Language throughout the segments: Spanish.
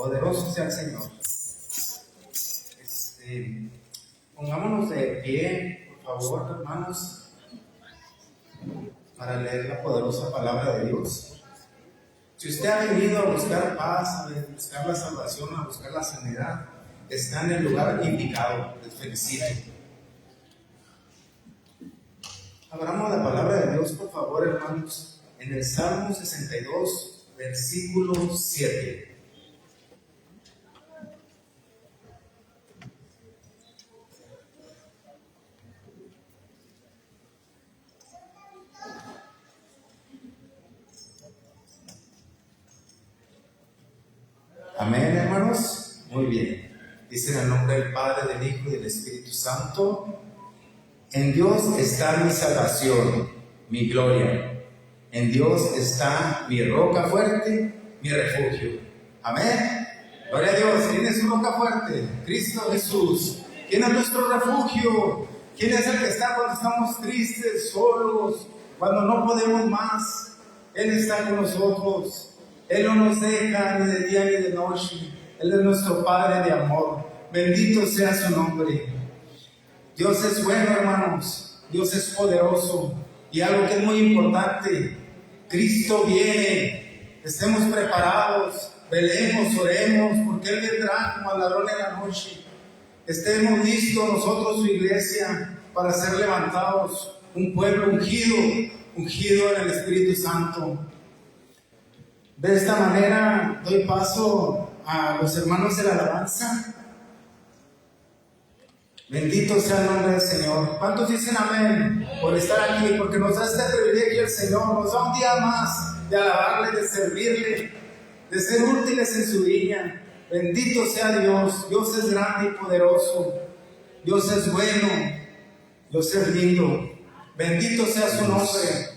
Poderoso sea el Señor. Pongámonos de pie, por favor, hermanos, para leer la poderosa palabra de Dios. Si usted ha venido a buscar paz, a buscar la salvación, a buscar la sanidad, está en el lugar indicado. Les felicito. Abramos la palabra de Dios, por favor, hermanos, en el Salmo 62, versículo 7. Amén, hermanos. Muy bien. Dice en el nombre del Padre, del Hijo y del Espíritu Santo: en Dios está mi salvación, mi gloria. En Dios está mi roca fuerte, mi refugio. Amén. Gloria a Dios. ¿Quién es su roca fuerte? Cristo Jesús. ¿Quién es nuestro refugio? ¿Quién es el que está cuando estamos tristes, solos, cuando no podemos más? Él está con nosotros. Él no nos deja ni de día ni de noche. Él es nuestro Padre de amor. Bendito sea su nombre. Dios es bueno, hermanos. Dios es poderoso. Y algo que es muy importante: Cristo viene. Estemos preparados. Velemos, oremos, porque Él vendrá como al ladrón en la noche. Estemos listos nosotros, su iglesia, para ser levantados. Un pueblo ungido en el Espíritu Santo. De esta manera doy paso a los hermanos de la alabanza. Bendito sea el nombre del Señor. ¿Cuántos dicen amén por estar aquí? Porque nos da este privilegio el Señor. Nos da un día más de alabarle, de servirle, de ser útiles en su viña. Bendito sea Dios. Dios es grande y poderoso. Dios es bueno. Dios es lindo. Bendito sea su nombre.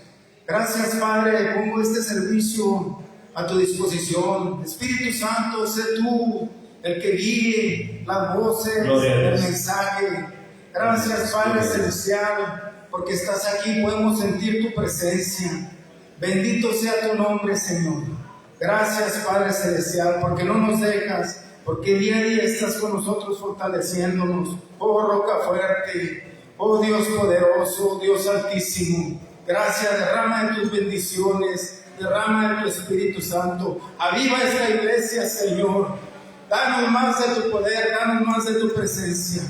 Gracias, Padre. Pongo este servicio a tu disposición. Espíritu Santo, sé tú el que guíe las voces del mensaje. Gracias, Padre Celestial, porque estás aquí, podemos sentir tu presencia. Bendito sea tu nombre, Señor. Gracias, Padre Celestial, porque no nos dejas, porque día a día estás con nosotros fortaleciéndonos. Oh roca fuerte, oh Dios poderoso, Dios altísimo. Gracias, derrama de tus bendiciones, derrama de tu Espíritu Santo. Aviva esta iglesia, Señor. Danos más de tu poder, danos más de tu presencia.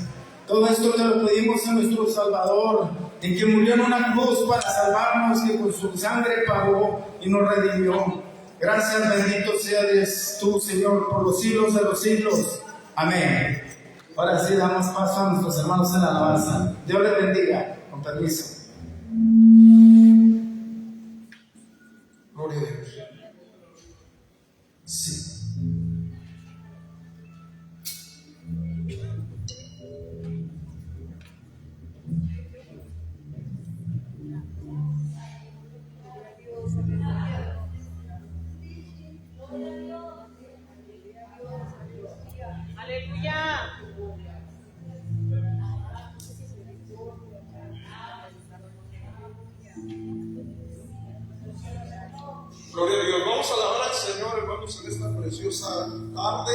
Todo esto te lo pedimos a nuestro Salvador, en que murió en una cruz para salvarnos, que con su sangre pagó y nos redimió. Gracias, bendito seas tú, Señor, por los siglos de los siglos. Amén. Ahora sí damos paso a nuestros hermanos en la alabanza. Dios les bendiga. Con permiso. Gloria a Dios. Sí. Aleluya. Gloria a Dios. Vamos a alabar al Señor, hermanos, en esta preciosa tarde.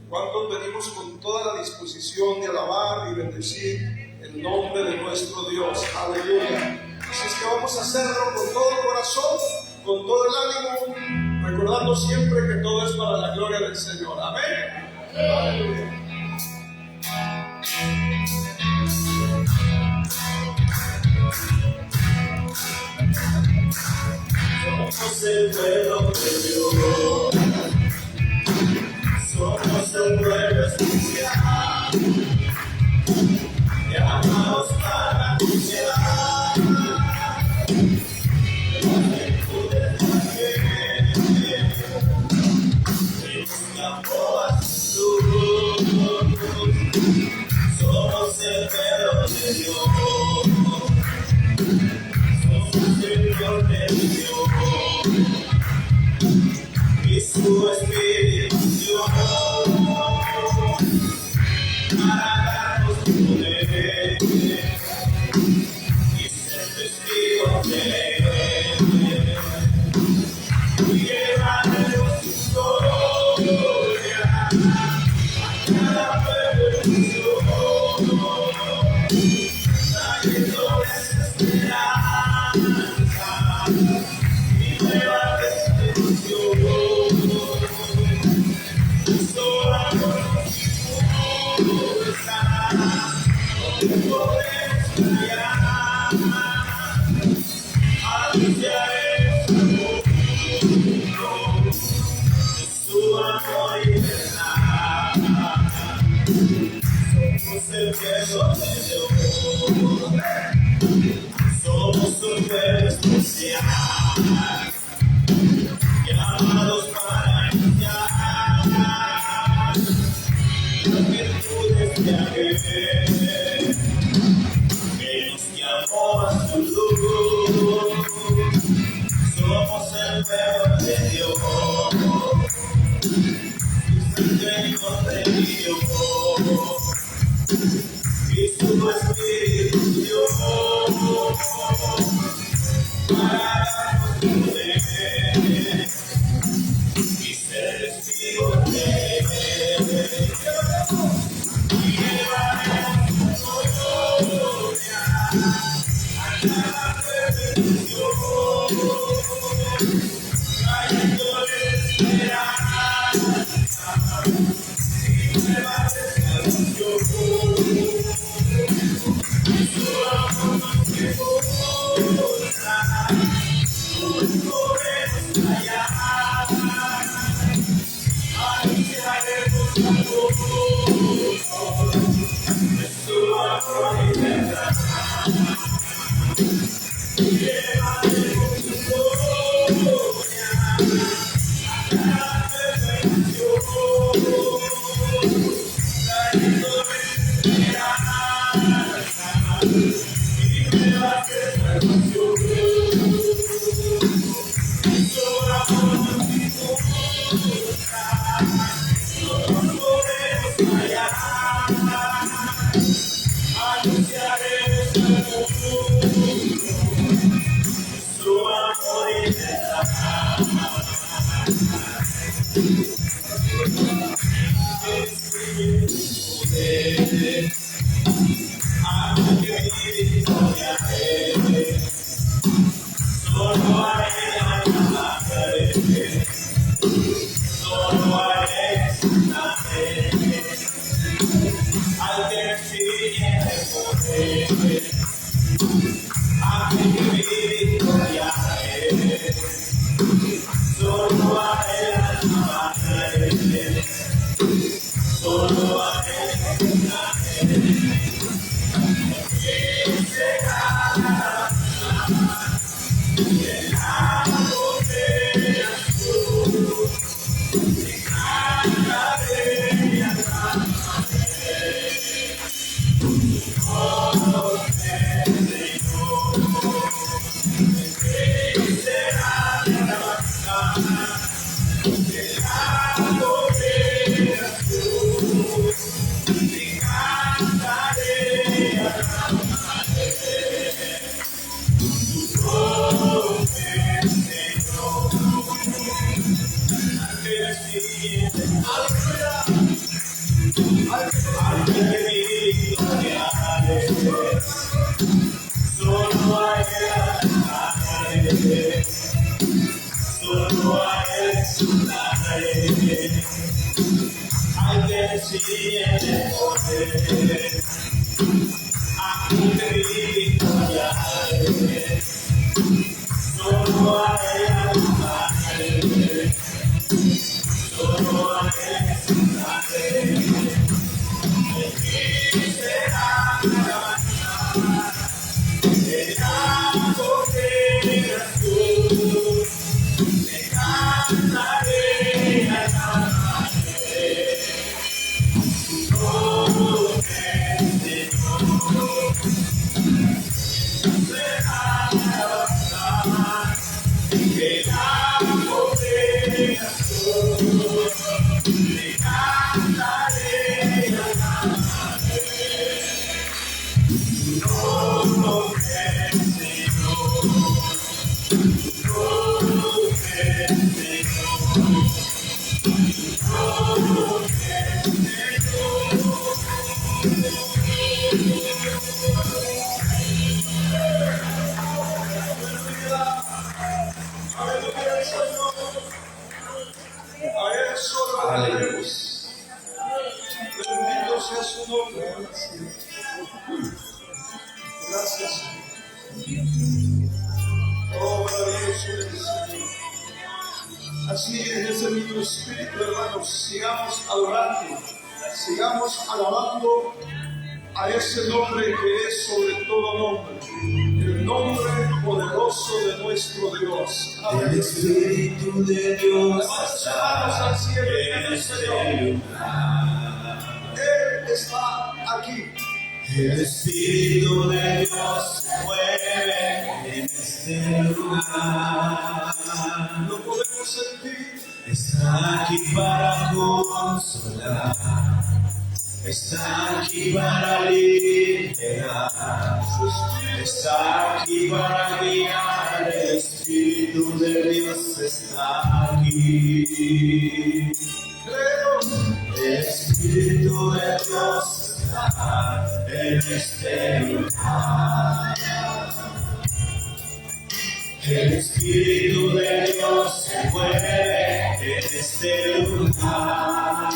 ¿Cuántos venimos con toda la disposición de alabar y bendecir el nombre de nuestro Dios? Aleluya. Así es que vamos a hacerlo con todo el corazón, con todo el ánimo, recordando siempre que todo es para la gloria del Señor. Amén. Aleluya. Somos el pueblo de Dios, somos el pueblo especial, llamados para anunciar las virtudes de la fe, en un campo azul. Somos el pueblo de Dios, somos el pueblo de Dios. Y su Espíritu Dios para darnos poder y ser testigos de Él y llevarnos su gloria. Somos un pueblo especial, llamados para iniciar las virtudes de aquel que nos llamó a su luz. Somos el pueblo de Dios, su sangre contenido y su espíritu Dios para darnos poder y ser testigos de Él. Y llevaremos su gloria a la perfección, trayéndoles esperanza y nueva salvación. Aleluya, Señor. A eso lo tenemos. Bendito sea su nombre. Gracias. Oh, maravilloso es el Señor. Así en ese mismo espíritu, hermanos, sigamos adorando, sigamos alabando a ese nombre que es sobre todo nombre, el nombre poderoso de nuestro Dios. Amén. El Espíritu de Dios Hermanos, al cielo, en este lugar. Él está aquí. El Espíritu de Dios se mueve en este lugar. Lo podemos sentir. Está aquí para consolar. Está aquí para liberar. Está aquí para guiar. El Espíritu de Dios está aquí. Creo. El Espíritu de Dios está en este lugar. El Espíritu de Dios se mueve en este lugar.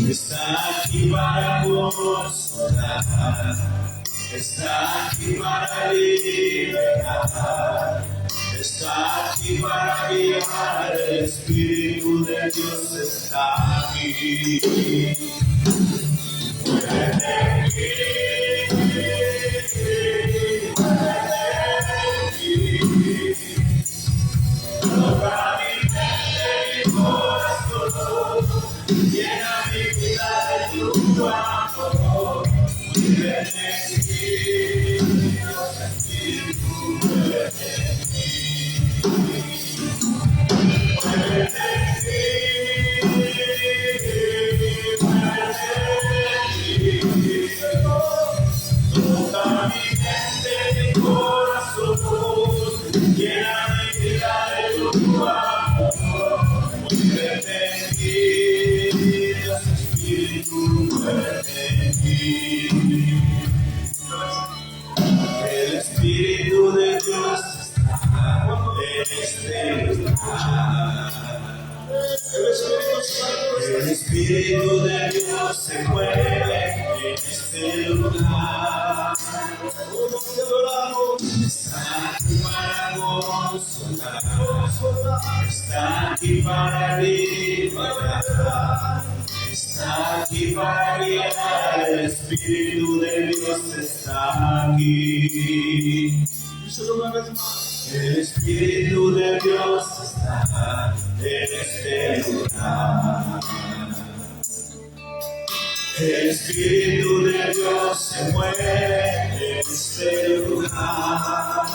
Está aquí para consolar. Está aquí para liberar. Está aquí para guiar. El Espíritu de Dios está aquí. Toca mi mente, mi corazón, llena mi vida de tu amor. Muévete en mí, Dios Espíritu, muévete en mí. Muévete en mí, muévete en mí. Toca mi mente, mi corazón, llena mi vida de tu amor. Muévete en mí, Dios Espíritu, muévete en mí. El Espíritu de Dios está en este lugar. El Espíritu Santo El Espíritu de Dios se mueve en este lugar. te adoramos. Está aquí para consolar. Está aquí para liberar. Está aquí para guiar. El Espíritu de Dios está aquí. Díselo una vez más. El Espíritu de Dios está en este lugar. El Espíritu de Dios se mueve en este lugar.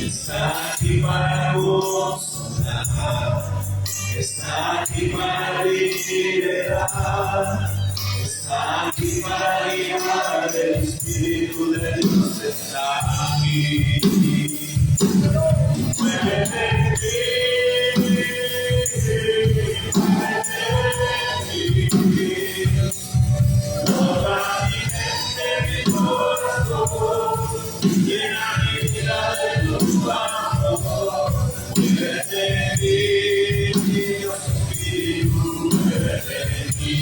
Está aquí para consolar. Está aquí para liberar. Está aquí para guiar. El Espíritu de Dios está aquí. Muévete en mí, muévete en mí. Toca mi mente, mi corazón, llena mi vida de tu amor. Muévete en mí, Dios Espíritu, muévete en mí.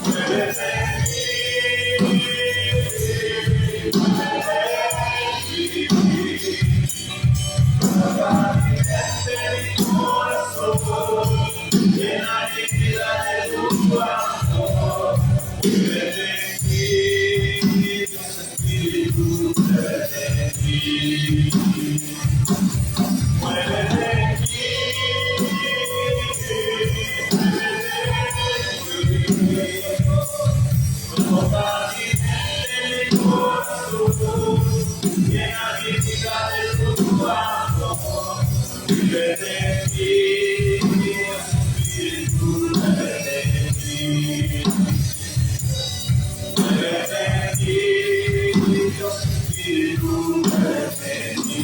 Muévete en mí, muévete en mí. Toca mi mente, mi corazón, llena mi vida de tu amor. Muévete en mí, Dios Espíritu, muévete en mí. Muévete en mí, muévete en mí. Toca mi mente, mi corazón, llena mi vida de tu amor. Muévete en mí, Dios Espíritu, muévete en mí. Muévete en mí, Dios Espíritu, muévete en mí.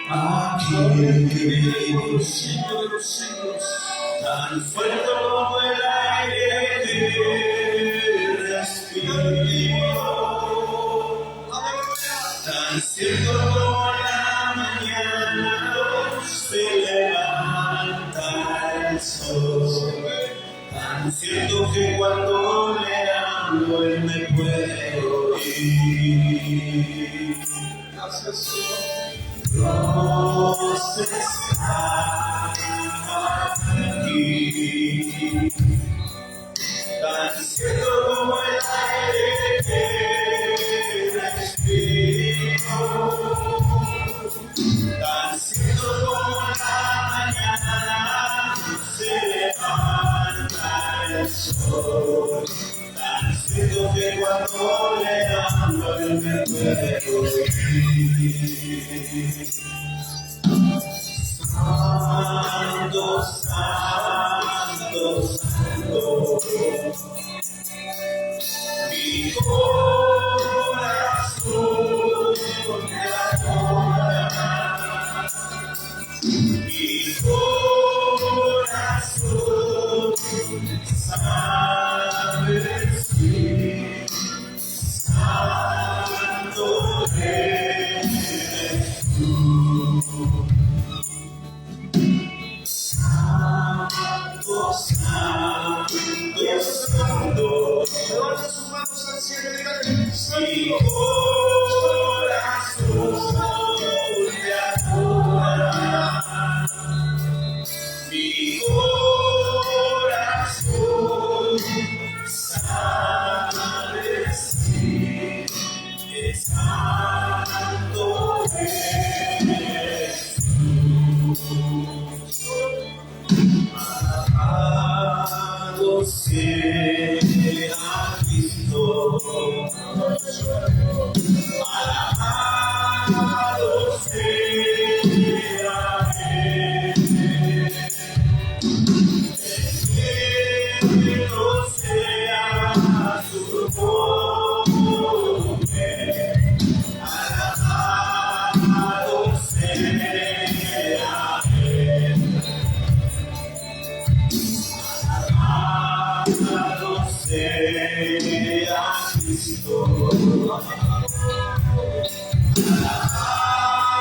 Aquí por los siglos de los siglos, tan fuerte como el aire que respiro, tan cierto como la mañana se levanta el sol, tan cierto que cuando le hablo él me puede oír. Gracias, Señor. Dios está aquí, tan cierto como el aire que respiro, tan cierto como la mañana se levanta el sol, tan cierto que cuando le hablo él me puede oír. Santo, santo, santo, mi corazón te adora, mi corazón sabe si santo eres tú. Santo, santo, santo, Levanta sus manos al cielo y dígale, mi Santo. corazón te adora, mi corazón sabe si santo eres tú. Alabado sea Cristo, alabado sea Él, bendito sea su nombre, alabado sea Él. Alabado sea Cristo,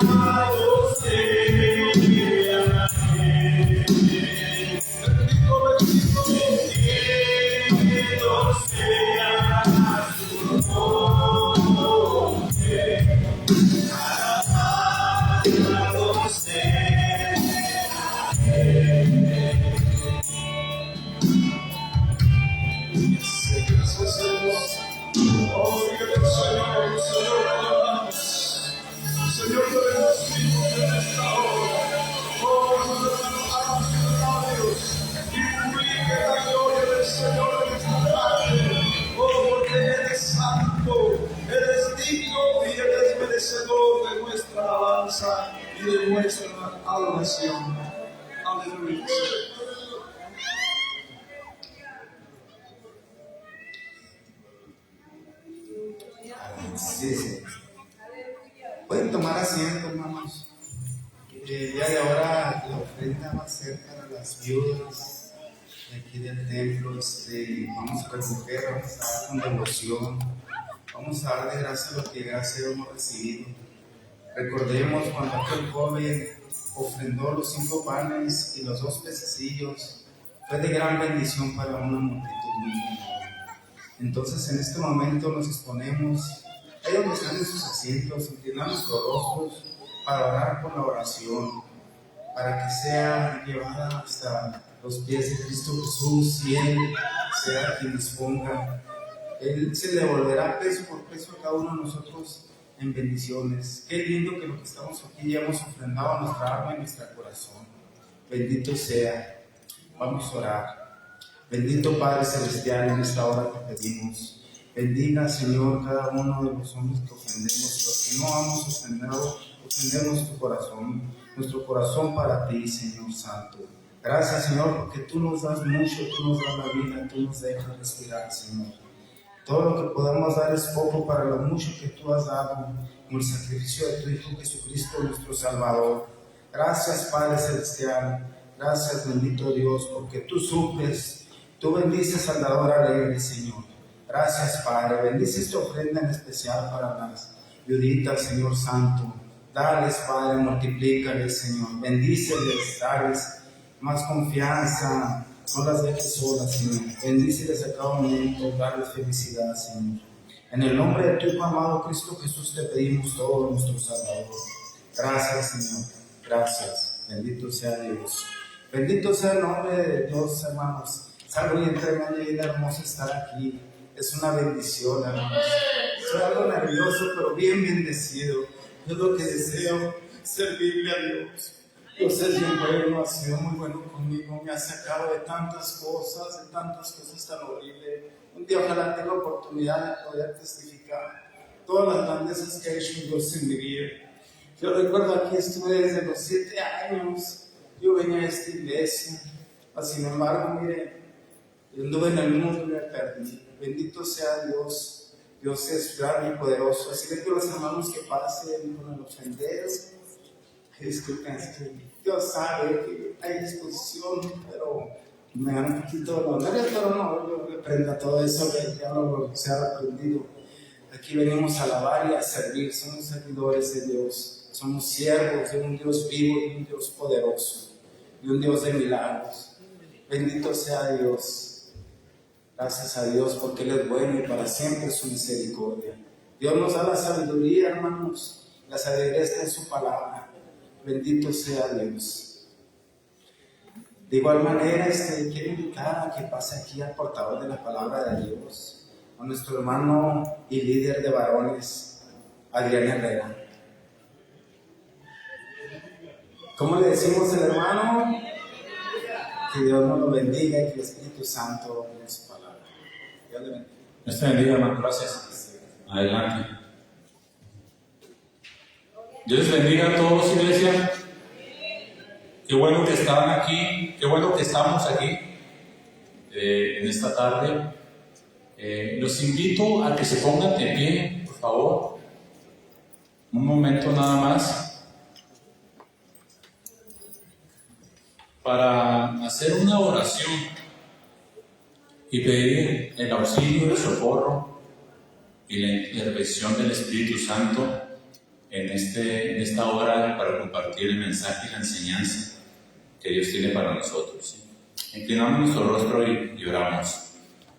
alabado sea Él, bendito sea su nombre, alabado sea Gracias, Señor. Oh, dígale, Señor, Señor, te amamos. Señor, te bendecimos en esta hora. Oh, nuestro hermano, alabamos y Dios. Y publique la gloria del Señor en esta tarde. Oh, porque eres santo, eres digno y eres merecedor de nuestra alabanza y de nuestra adoración. Aleluya. Sí, sí. Pueden tomar asiento, hermanos. El día de ahora la ofrenda va a ser para las viudas de aquí del templo. Vamos a recoger, vamos a dar con devoción. Vamos a dar de gracia lo que gracia hemos recibido. Recordemos cuando aquel joven ofrendó los 5 panes y los 2 pececillos. Fue de gran bendición para una multitud muy grande. Entonces en este momento nos exponemos, ahí donde están en sus asientos, inclinamos nuestros rostros para orar por la oración, para que sea llevada hasta los pies de Cristo Jesús y Él sea quien disponga. Él se devolverá peso por peso a cada uno de nosotros en bendiciones. Qué lindo que lo que estamos aquí ya hemos ofrendado a nuestra alma y nuestro corazón. Bendito sea. Vamos a orar. Bendito Padre Celestial, en esta hora te pedimos, bendiga, Señor, cada uno de los hombres que ofendemos, los que no hemos ofendido, ofendemos tu corazón, nuestro corazón para ti, Señor Santo. Gracias, Señor, porque tú nos das mucho, tú nos das la vida, tú nos dejas respirar, Señor. Todo lo que podamos dar es poco para lo mucho que tú has dado como el sacrificio de tu Hijo Jesucristo, nuestro Salvador. Gracias, Padre Celestial. Gracias, bendito Dios, porque tú suples, tú bendices al dador alegre, Señor. Gracias, Padre. Bendice esta ofrenda en especial para las viuditas, Señor Santo. Dales, Padre, multiplícales, Señor. Bendíceles, dales más confianza. No las dejes solas, Señor. Bendíceles a cada momento, darles felicidad, Señor. En el nombre de tu Hijo amado Cristo Jesús te pedimos todo, nuestro Salvador. Gracias, Señor. Gracias. Bendito sea Dios. Bendito sea el nombre de Dios, hermanos. Es algo bien tremendo y bien hermoso estar aquí. Es una bendición, hermanos. Soy algo nervioso, pero bien bendecido. Yo lo que deseo, servirle a Dios. Dios es bien bueno, ha sido muy bueno conmigo. Me ha sacado de tantas cosas tan horribles. Un día ojalá tenga la oportunidad de poder testificar todas las grandezas que ha hecho Dios en mi vida. Yo recuerdo aquí estuve desde los 7 años. Yo venía a esta iglesia. Sin embargo, mire, yo anduve en el mundo y me perdí. Bendito sea Dios. Dios es grande y poderoso. Así que los hermanos que pasen con el ofender, disculpen, Dios sabe que hay disposición, pero me dan un poquito de dolor, pero no, yo reprendo todo eso, que ya no se ha aprendido. Aquí venimos a alabar y a servir, somos servidores de Dios, somos siervos de un Dios vivo y un Dios poderoso, y un Dios de milagros. Bendito sea Dios. Gracias a Dios porque Él es bueno y para siempre su misericordia. Dios nos da la sabiduría, hermanos. La sabiduría está en su palabra. Bendito sea Dios. De igual manera, quiero invitar a que pase aquí al portador de la palabra de Dios, a nuestro hermano y líder de varones, Adrián Herrera. ¿Cómo le decimos al hermano? Que Dios nos lo bendiga y que el Espíritu Santo en su palabra. Dios le bendiga. Dios te bendiga, hermano. Gracias. Adelante. Dios les bendiga a todos, iglesia. Qué bueno que estaban aquí, qué bueno que estamos aquí en esta tarde. Los invito a que se pongan de pie, por favor. Un momento nada más. Para hacer una oración y pedir el auxilio, el socorro y la intervención del Espíritu Santo en esta hora para compartir el mensaje y la enseñanza que Dios tiene para nosotros. Inclinamos nuestro rostro y oramos.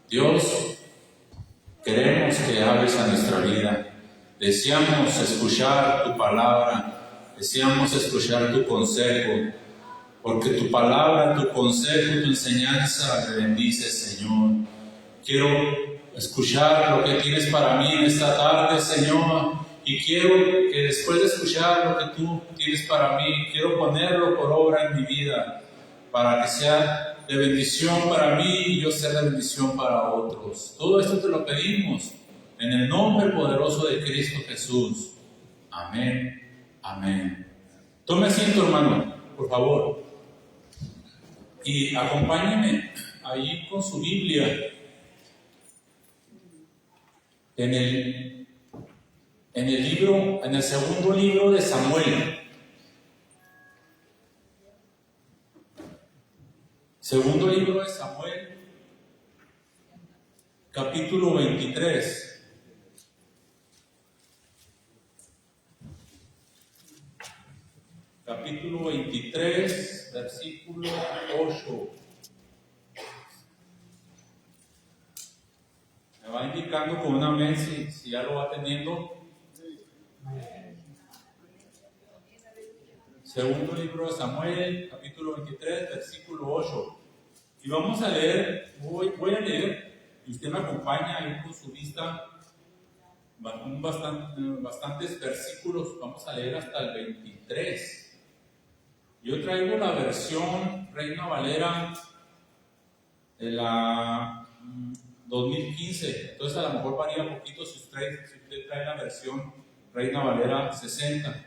Dios, queremos que hables a nuestra vida. Deseamos escuchar tu palabra, deseamos escuchar tu consejo, porque tu palabra, tu consejo, tu enseñanza me bendice, Señor. Quiero escuchar lo que tienes para mí en esta tarde, Señor, y quiero que después de escuchar lo que tú tienes para mí, quiero ponerlo por obra en mi vida, para que sea de bendición para mí y yo sea de bendición para otros. Todo esto te lo pedimos en el nombre poderoso de Cristo Jesús. Amén, amén. Tome asiento, hermano, por favor. Y acompáñenme ahí con su Biblia en el segundo libro de Samuel. Segundo libro de Samuel, capítulo 23. Capítulo 23, versículo 8. Me va indicando con una amén si ya lo va teniendo. Segundo libro de Samuel, capítulo 23, versículo 8. Y vamos a leer, voy a leer, y usted me acompaña ahí con su vista, bastantes versículos, vamos a leer hasta el 23. Yo traigo la versión Reina Valera de la 2015, entonces a lo mejor varía un poquito si usted trae la versión Reina Valera 60,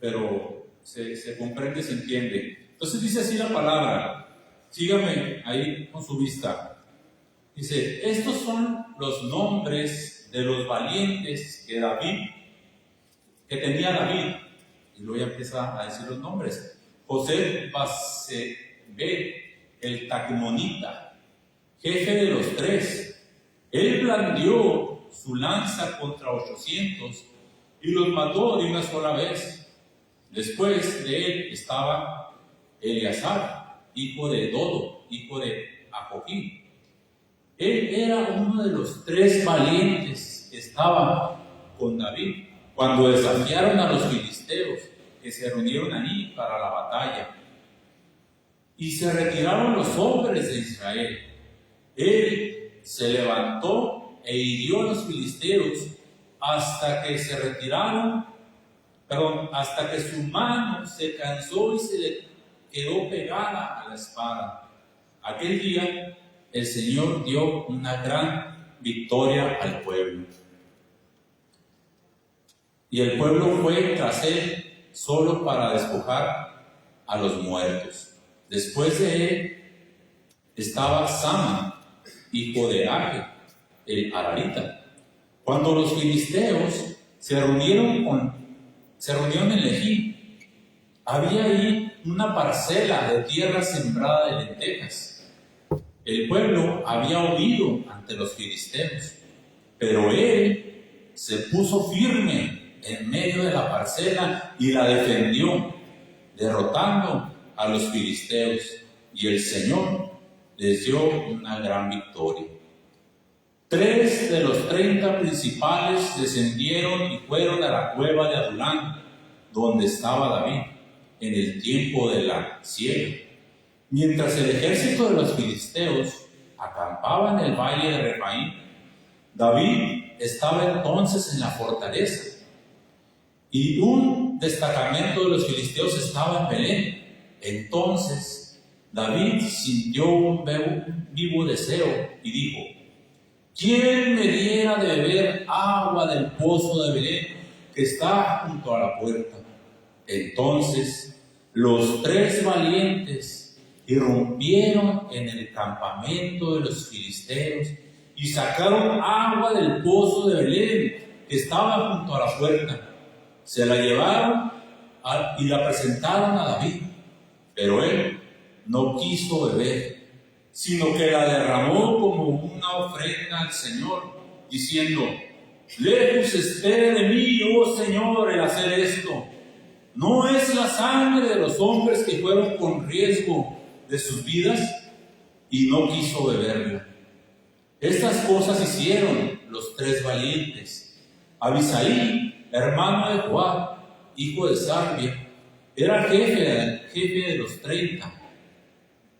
pero se comprende, se entiende. Entonces dice así la palabra, sígame ahí con su vista. Dice, estos son los nombres de los valientes que tenía David. Y luego ya empieza a decir los nombres. José Basebé, el Tacmonita, jefe de los 3. Él blandió su lanza contra 800 y los mató de una sola vez. Después de él estaba Eleazar, hijo de Dodo, hijo de Ajoquí. Él era uno de los 3 valientes que estaban con David cuando desafiaron a los filisteos que se reunieron allí para la batalla. Y se retiraron los hombres de Israel. Él se levantó e hirió a los filisteos hasta que su mano se cansó y se le quedó pegada a la espada. Aquel día el Señor dio una gran victoria al pueblo. Y el pueblo fue tras él solo para despojar a los muertos. Después de él estaba Sama, hijo de Age, el Ararita. Cuando los filisteos se reunieron en Lejí, había ahí una parcela de tierra sembrada de lentejas. El pueblo había huido ante los filisteos, pero él se puso firme en medio de la parcela y la defendió, derrotando a los filisteos, y el Señor les dio una gran victoria. 3 de los 30 principales descendieron y fueron a la cueva de Adulán, donde estaba David, en el tiempo de la siega. Mientras el ejército de los filisteos acampaba en el valle de Refaim, David estaba entonces en la fortaleza, y un destacamento de los filisteos estaba en Belén. Entonces David sintió un vivo deseo y dijo: ¿quién me diera de beber agua del pozo de Belén que está junto a la puerta? Entonces los 3 valientes irrumpieron en el campamento de los filisteos y sacaron agua del pozo de Belén que estaba junto a la puerta. Se la llevaron y la presentaron a David, pero él no quiso beber, sino que la derramó como una ofrenda al Señor, diciendo: lejos esté de mí, oh Señor, el hacer esto. ¿No es la sangre de los hombres que fueron con riesgo de sus vidas? Y no quiso beberla. Estas cosas hicieron los 3 valientes. Abisaí, hermano de Joab, hijo de Sarbia, era jefe de los 30.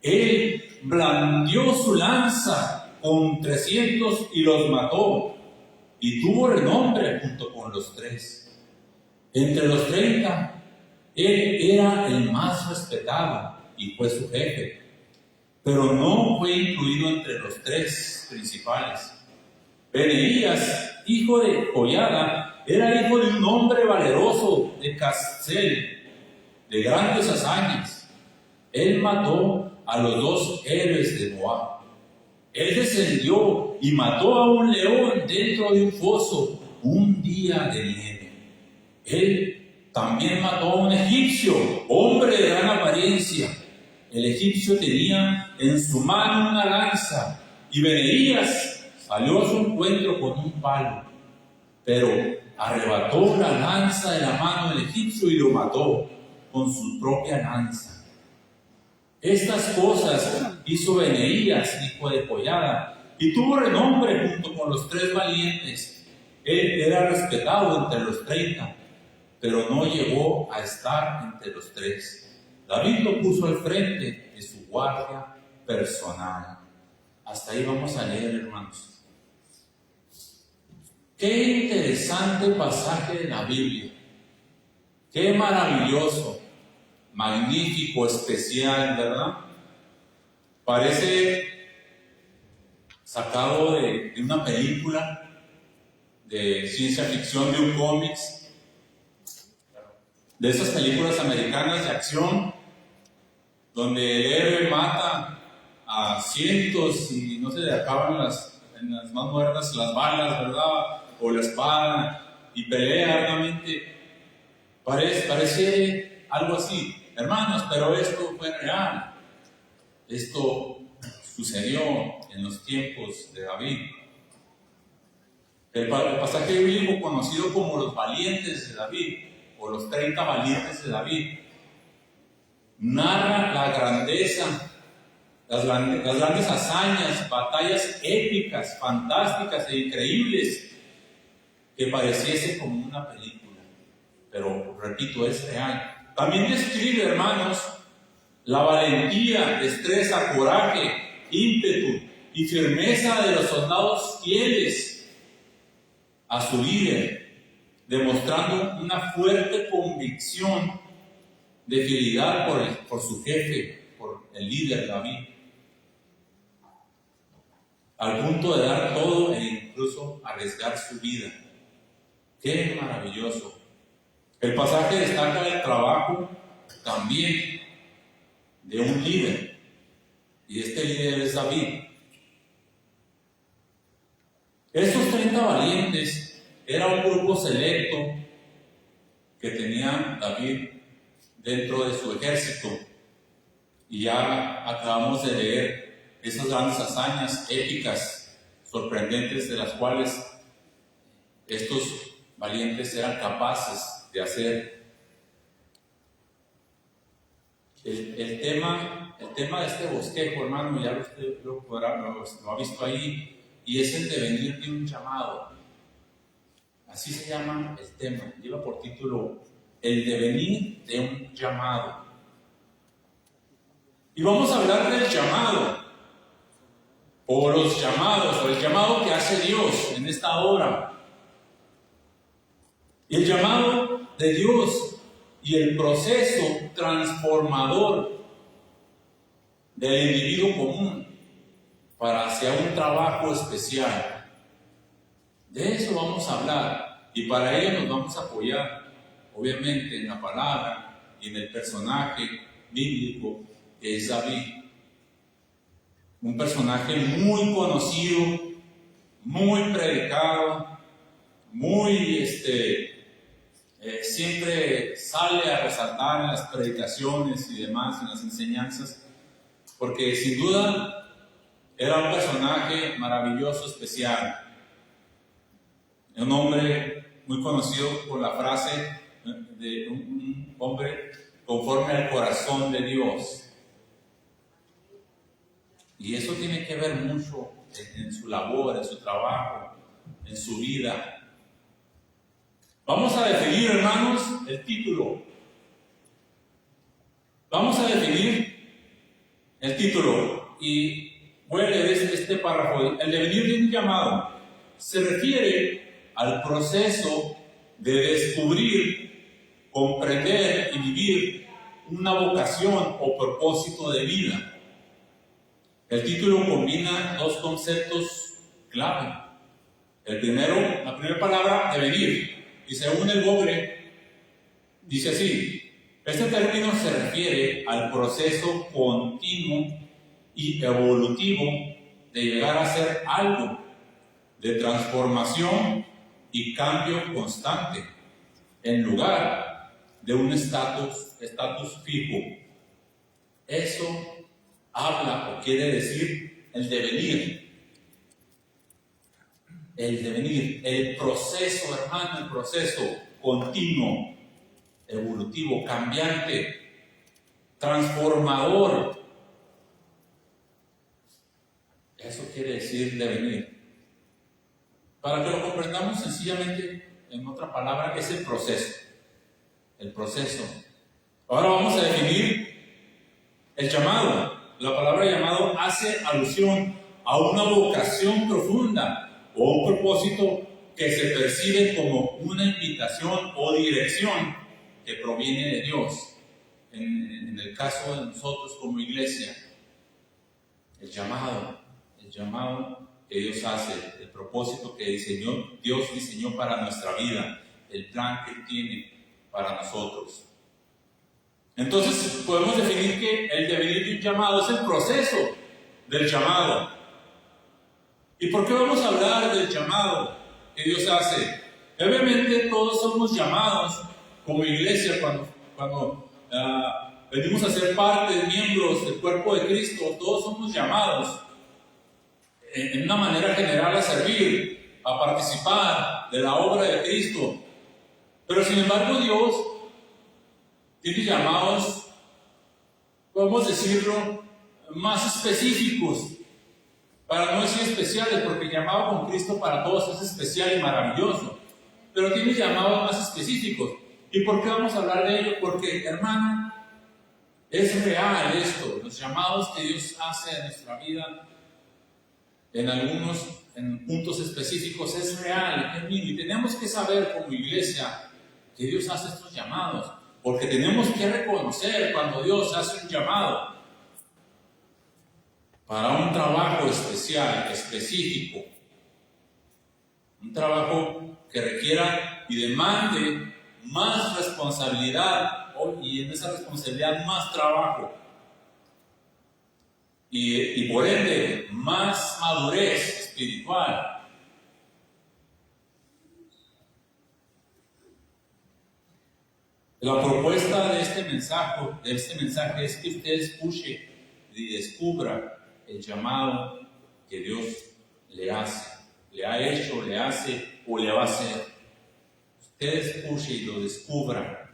Él blandió su lanza con 300 y los mató, y tuvo renombre junto con los 3. Entre los 30, él era el más respetado y fue su jefe, pero no fue incluido entre los 3 principales. Benaías, hijo de Joiada, era hijo de un hombre valeroso de Casel, de grandes hazañas. Él mató a los 2 héroes de Moab. Él descendió y mató a un león dentro de un foso un día de nieve. Él también mató a un egipcio, hombre de gran apariencia. El egipcio tenía en su mano una lanza, y Benaías salió a su encuentro con un palo, pero arrebató la lanza de la mano del egipcio y lo mató con su propia lanza. Estas cosas hizo Benaías, hijo de Joiada, y tuvo renombre junto con los 3 valientes. Él era respetado entre los 30, pero no llegó a estar entre los 3. David lo puso al frente de su guardia personal. Hasta ahí vamos a leer, hermanos. Qué interesante pasaje de la Biblia. Qué maravilloso, magnífico, especial, ¿verdad? Parece sacado de una película de ciencia ficción, de un cómics, de esas películas americanas de acción, donde el héroe mata a cientos y no se le acaban en las más modernas las balas, ¿verdad? O la espada, y pelea arduamente. Parece algo así, hermanos, pero esto fue real. Esto sucedió en los tiempos de David. El pasaje bíblico conocido como los valientes de David, o los 30 valientes de David, narra la grandeza, las grandes hazañas, batallas épicas, fantásticas e increíbles, que pareciese como una película. Pero, repito, es real. También describe, hermanos, la valentía, destreza, coraje, ímpetu y firmeza de los soldados fieles a su líder, demostrando una fuerte convicción de fidelidad por su jefe, por el líder David, al punto de dar todo e incluso arriesgar su vida. ¡Qué maravilloso! El pasaje destaca el trabajo también de un líder, y este líder es David. Estos 30 valientes era un grupo selecto que tenía David dentro de su ejército, y ya acabamos de leer esas grandes hazañas épicas, sorprendentes, de las cuales estos valientes eran capaces de hacer. El tema de este bosquejo, hermano, ya usted lo ha visto ahí, y es el devenir de un llamado. Así se llama el tema, lleva por título el devenir de un llamado. Y vamos a hablar del llamado, o los llamados, o el llamado que hace Dios en esta hora. Y el llamado de Dios y el proceso transformador del individuo común para hacia un trabajo especial. De eso vamos a hablar, y para ello nos vamos a apoyar, obviamente, en la palabra y en el personaje bíblico que es David. Un personaje muy conocido, muy predicado, muy siempre sale a resaltar en las predicaciones y demás, en las enseñanzas, porque sin duda era un personaje maravilloso, especial. Un hombre muy conocido por la frase de un hombre conforme al corazón de Dios. Y eso tiene que ver mucho en su labor, en su trabajo, en su vida. Vamos a definir, hermanos, el título. Vamos a definir el título, y voy a leer este párrafo. El devenir de un llamado se refiere al proceso de descubrir, comprender y vivir una vocación o propósito de vida. El título combina dos conceptos clave. La primera palabra, devenir. Y según el Bobre, dice así: este término se refiere al proceso continuo y evolutivo de llegar a ser algo, de transformación y cambio constante, en lugar de un estatus fijo. Eso habla o quiere decir el devenir. El devenir, el proceso, hermano, el proceso continuo, evolutivo, cambiante, transformador. Eso quiere decir devenir. Para que lo comprendamos sencillamente, en otra palabra, es el proceso. El proceso. Ahora vamos a definir el llamado. La palabra llamado hace alusión a una vocación profunda, o un propósito que se percibe como una invitación o dirección que proviene de Dios. En el caso de nosotros como iglesia, el llamado que Dios hace, el propósito que Dios diseñó para nuestra vida, el plan que tiene para nosotros. Entonces podemos definir que el devenir de un llamado es el proceso del llamado. ¿Y por qué vamos a hablar del llamado que Dios hace? Obviamente todos somos llamados como iglesia cuando venimos a ser parte, miembros del cuerpo de Cristo. Todos somos llamados en una manera general a servir, a participar de la obra de Cristo. Pero sin embargo Dios tiene llamados, podemos decirlo, más específicos, para no decir especiales, porque el llamado con Cristo para todos es especial y maravilloso, pero tiene llamados más específicos. ¿Y por qué vamos a hablar de ello? Porque, hermano, es real esto, los llamados que Dios hace en nuestra vida, en puntos específicos, es real, es mío, y tenemos que saber como iglesia que Dios hace estos llamados, porque tenemos que reconocer cuando Dios hace un llamado para un trabajo especial, específico, un trabajo que requiera y demande más responsabilidad, y en esa responsabilidad más trabajo, y por ende más madurez espiritual. La propuesta de este mensaje es que usted escuche y descubra el llamado que Dios le hace, le ha hecho, le hace o le va a hacer. Usted escuche y lo descubra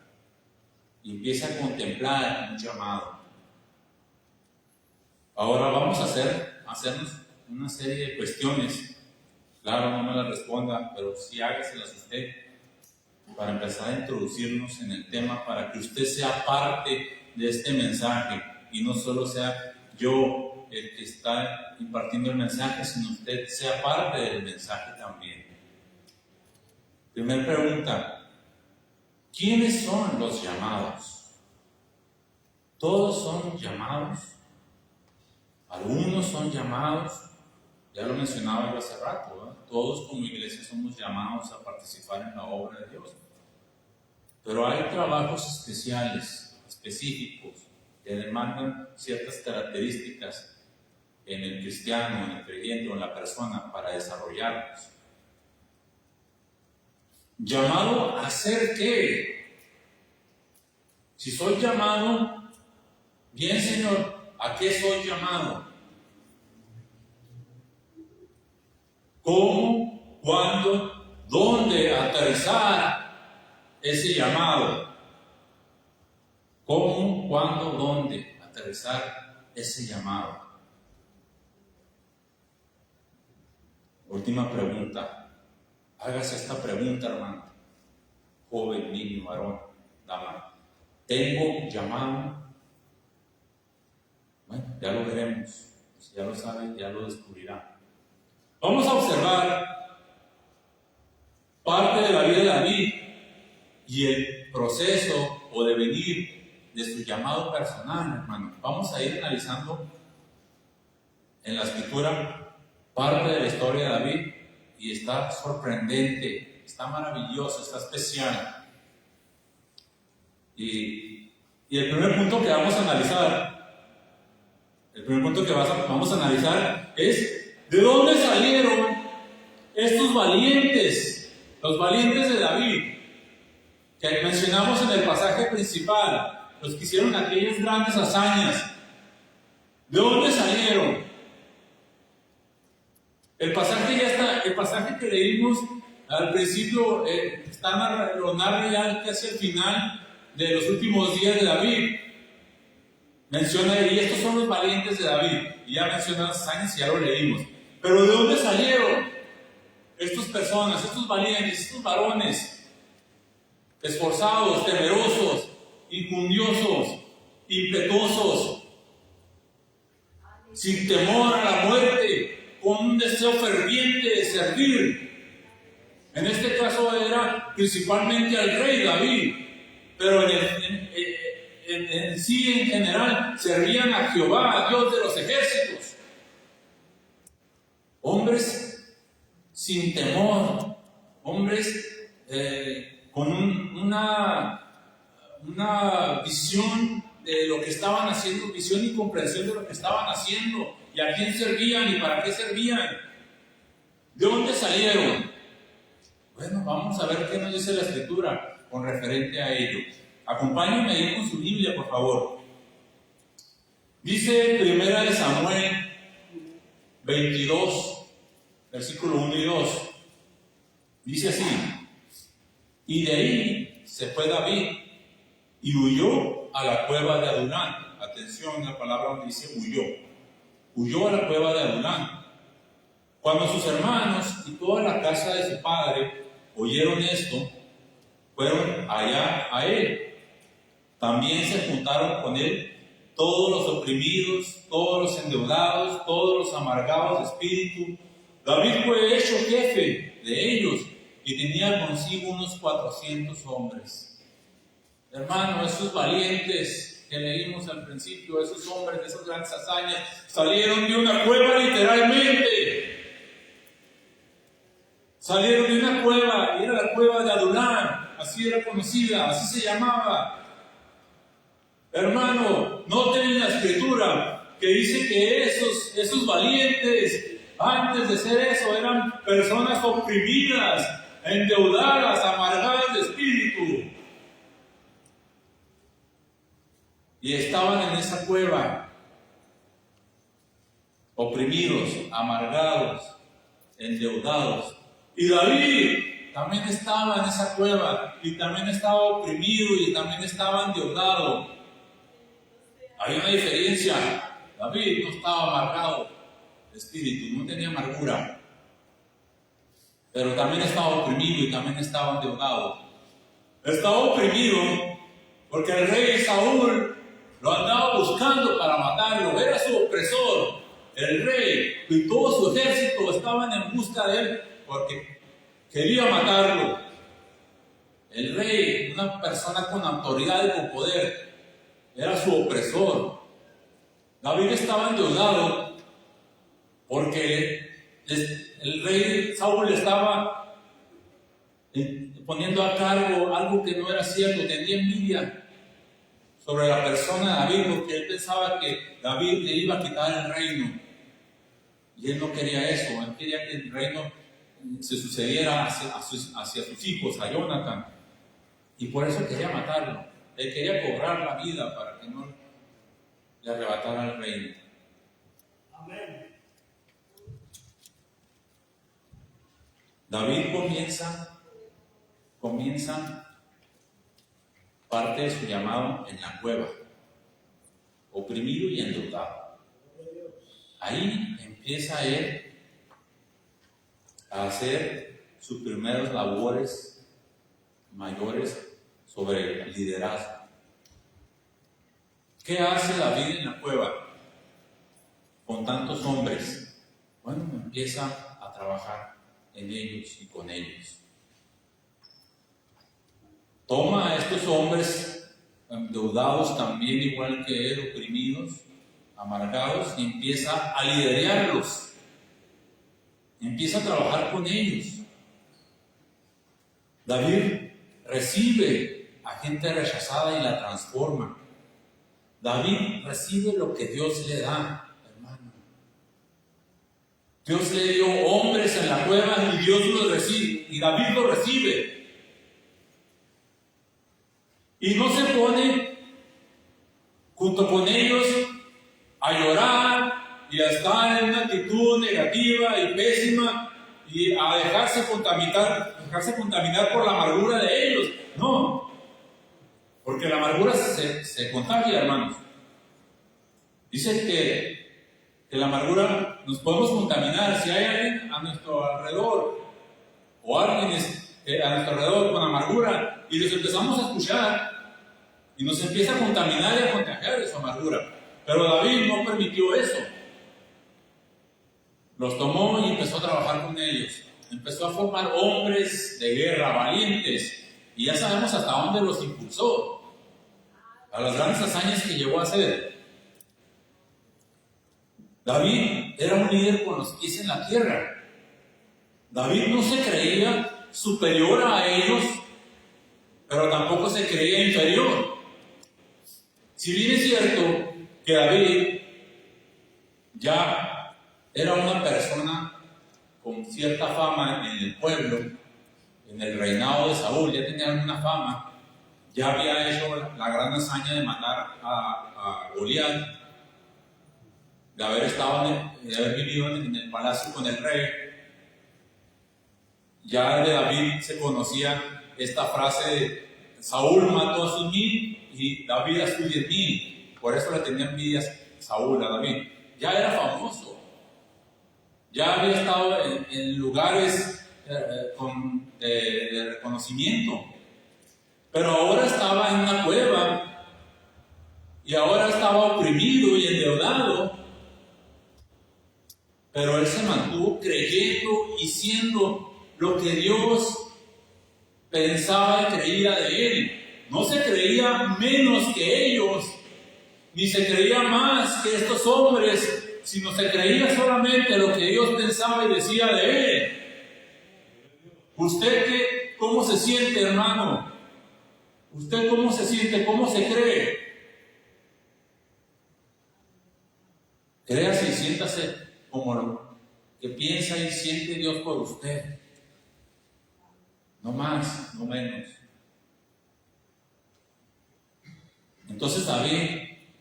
y empiece a contemplar un llamado. Ahora vamos a hacernos una serie de cuestiones. Claro, no me las responda, pero sí hágaselas usted para empezar a introducirnos en el tema, para que usted sea parte de este mensaje y no solo sea yo el que está impartiendo el mensaje, sino usted sea parte del mensaje también. Primera pregunta: ¿quiénes son los llamados? ¿Todos son llamados? Algunos son llamados, ya lo mencionaba yo hace rato, ¿verdad? Todos como iglesia somos llamados a participar en la obra de Dios. Pero hay trabajos especiales, específicos, que demandan ciertas características en el cristiano, en el creyente o en la persona para desarrollarlos. ¿Llamado a hacer qué? Si soy llamado, bien Señor, ¿a qué soy llamado? ¿Cómo, cuándo, dónde aterrizar ese llamado? ¿Cómo, cuándo, dónde aterrizar ese llamado? Última pregunta. Hágase esta pregunta, hermano. Joven, niño, varón, dama. ¿Tengo llamado? Bueno, ya lo veremos. Si ya lo sabe, ya lo descubrirá. Vamos a observar parte de la vida de David y el proceso o devenir de su llamado personal, hermano. Vamos a ir analizando en la escritura parte de la historia de David y está sorprendente, está maravilloso, está especial. Y el primer punto que vamos a analizar, es ¿de dónde salieron estos valientes, los valientes de David, que mencionamos en el pasaje principal, los que hicieron aquellas grandes hazañas? ¿De dónde salieron? El pasaje que leímos al principio lo narra ya casi al final de los últimos días de David. Menciona, y estos son los valientes de David, y ya menciona las hazañas y ya lo leímos. Pero ¿de dónde salieron estas personas, estos valientes, estos varones esforzados, temerosos, injundiosos, impetuosos, sin temor a la muerte, con un deseo ferviente de servir? En este caso era principalmente al rey David, pero en sí, en general, servían a Jehová, Dios de los ejércitos. Hombres sin temor, hombres con un una visión de lo que estaban haciendo, visión y comprensión de lo que estaban haciendo, y a quién servían y para qué servían. ¿De dónde salieron? Bueno, vamos a ver qué nos dice la Escritura con referente a ello. Acompáñenme ahí con su Biblia, por favor. Dice 1 Samuel 22, versículo 1 y 2. Dice así: y de ahí se fue David y huyó a la cueva de Adulán. Atención, la palabra donde dice huyó. Huyó a la cueva de Adulán. Cuando sus hermanos y toda la casa de su padre oyeron esto, fueron allá a él. También se juntaron con él todos los oprimidos, todos los endeudados, todos los amargados de espíritu. David fue hecho jefe de ellos y tenía consigo unos 400 hombres. Hermano, esos valientes que leímos al principio, esos hombres de esas grandes hazañas, salieron de una cueva literalmente. Salieron de una cueva, y era la cueva de Adulán, así era conocida, así se llamaba. Hermano, noten en la Escritura que dice que esos valientes, antes de ser eso, eran personas oprimidas, endeudadas, amargadas de espíritu. Y estaban en esa cueva, oprimidos, amargados, endeudados. Y David también estaba en esa cueva, y también estaba oprimido, y también estaba endeudado. Hay una diferencia. David no estaba amargado de espíritu, no tenía amargura, pero también estaba oprimido y también estaba endeudado. Estaba oprimido porque el rey Saúl lo andaba buscando para matarlo, era su opresor. El rey y todo su ejército estaban en busca de él porque quería matarlo. El rey, una persona con autoridad y con poder, era su opresor. David estaba endeudado porque el rey Saúl le estaba poniendo a cargo algo que no era cierto. Tenía envidia sobre la persona de David porque él pensaba que David le iba a quitar el reino, y él no quería eso. Él quería que el reino se sucediera hacia sus hijos, a Jonathan, y por eso quería matarlo. Él quería cobrar la vida para que no le arrebatara el reino. Amén. David comienza parte de su llamado en la cueva, oprimido y endeudado. Ahí empieza él a hacer sus primeras labores mayores sobre el liderazgo. ¿Qué hace David en la cueva con tantos hombres? Bueno, empieza a trabajar en ellos y con ellos. Toma a estos hombres endeudados también, igual que él, oprimidos, amargados, y empieza a liderarlos. Empieza a trabajar con ellos. David recibe a gente rechazada y la transforma. David recibe lo que Dios le da, hermano. Dios le dio hombres en la cueva y Dios los recibe, y David los recibe. Y no se pone junto con ellos a llorar y a estar en una actitud negativa y pésima y a dejarse contaminar por la amargura de ellos. No, porque la amargura se contagia, hermanos. Dice que la amargura nos podemos contaminar si hay alguien a nuestro alrededor o alguien a nuestro alrededor con amargura y los empezamos a escuchar y nos empieza a contaminar y a contagiar de su amargura. Pero David no permitió eso. Los tomó y empezó a trabajar con ellos. Empezó a formar hombres de guerra, valientes, y ya sabemos hasta dónde los impulsó, a las grandes hazañas que llegó a hacer. David era un líder con los pies en la tierra. David no se creía superior a ellos, pero tampoco se creía inferior. Si bien es cierto que David ya era una persona con cierta fama en el pueblo, en el reinado de Saúl, ya tenía alguna fama, ya había hecho la gran hazaña de matar a Goliat, de haber vivido en el palacio con el rey. Ya de David se conocía esta frase de Saúl mató a sus 1000 y David a sus 10,000. Por eso le tenía envidia Saúl a David. Ya era famoso, ya había estado en lugares de reconocimiento, pero ahora estaba en una cueva y ahora estaba oprimido y endeudado, pero él se mantuvo creyendo y siendo lo que Dios pensaba y creía de él. No se creía menos que ellos, ni se creía más que estos hombres, sino se creía solamente lo que Dios pensaba y decía de él. ¿Usted cómo se siente, hermano? ¿Usted cómo se siente? ¿Cómo se cree? Créase y siéntase como lo que piensa y siente Dios por usted. No más, no menos. Entonces David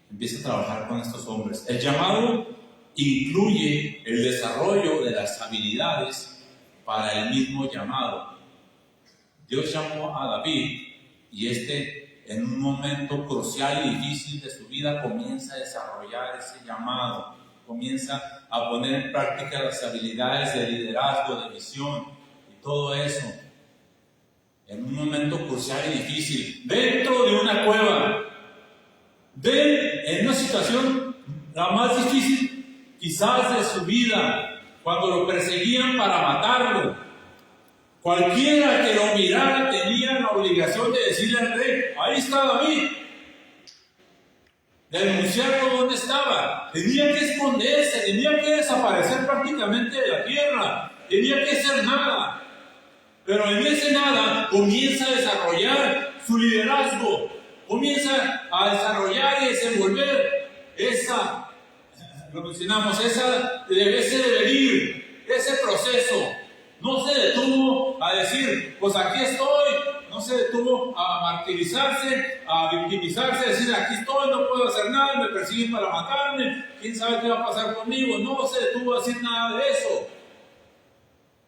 empieza a trabajar con estos hombres. El llamado incluye el desarrollo de las habilidades para el mismo llamado. Dios llamó a David y en un momento crucial y difícil de su vida comienza a desarrollar ese llamado, comienza a poner en práctica las habilidades de liderazgo, de visión y todo eso. En un momento crucial y difícil, dentro de una cueva, en una situación la más difícil quizás de su vida, cuando lo perseguían para matarlo. Cualquiera que lo mirara tenía la obligación de decirle al rey: ahí está David, de denunciarlo dónde estaba. Tenía que esconderse, tenía que desaparecer prácticamente de la tierra, tenía que ser nada. Pero en ese nada comienza a desarrollar su liderazgo, comienza a desarrollar y desenvolver ese devenir, ese proceso. No se detuvo a decir, pues aquí estoy, no se detuvo a martirizarse, a victimizarse, a decir, aquí estoy, no puedo hacer nada, me persiguen para matarme, quién sabe qué va a pasar conmigo. No se detuvo a decir nada de eso.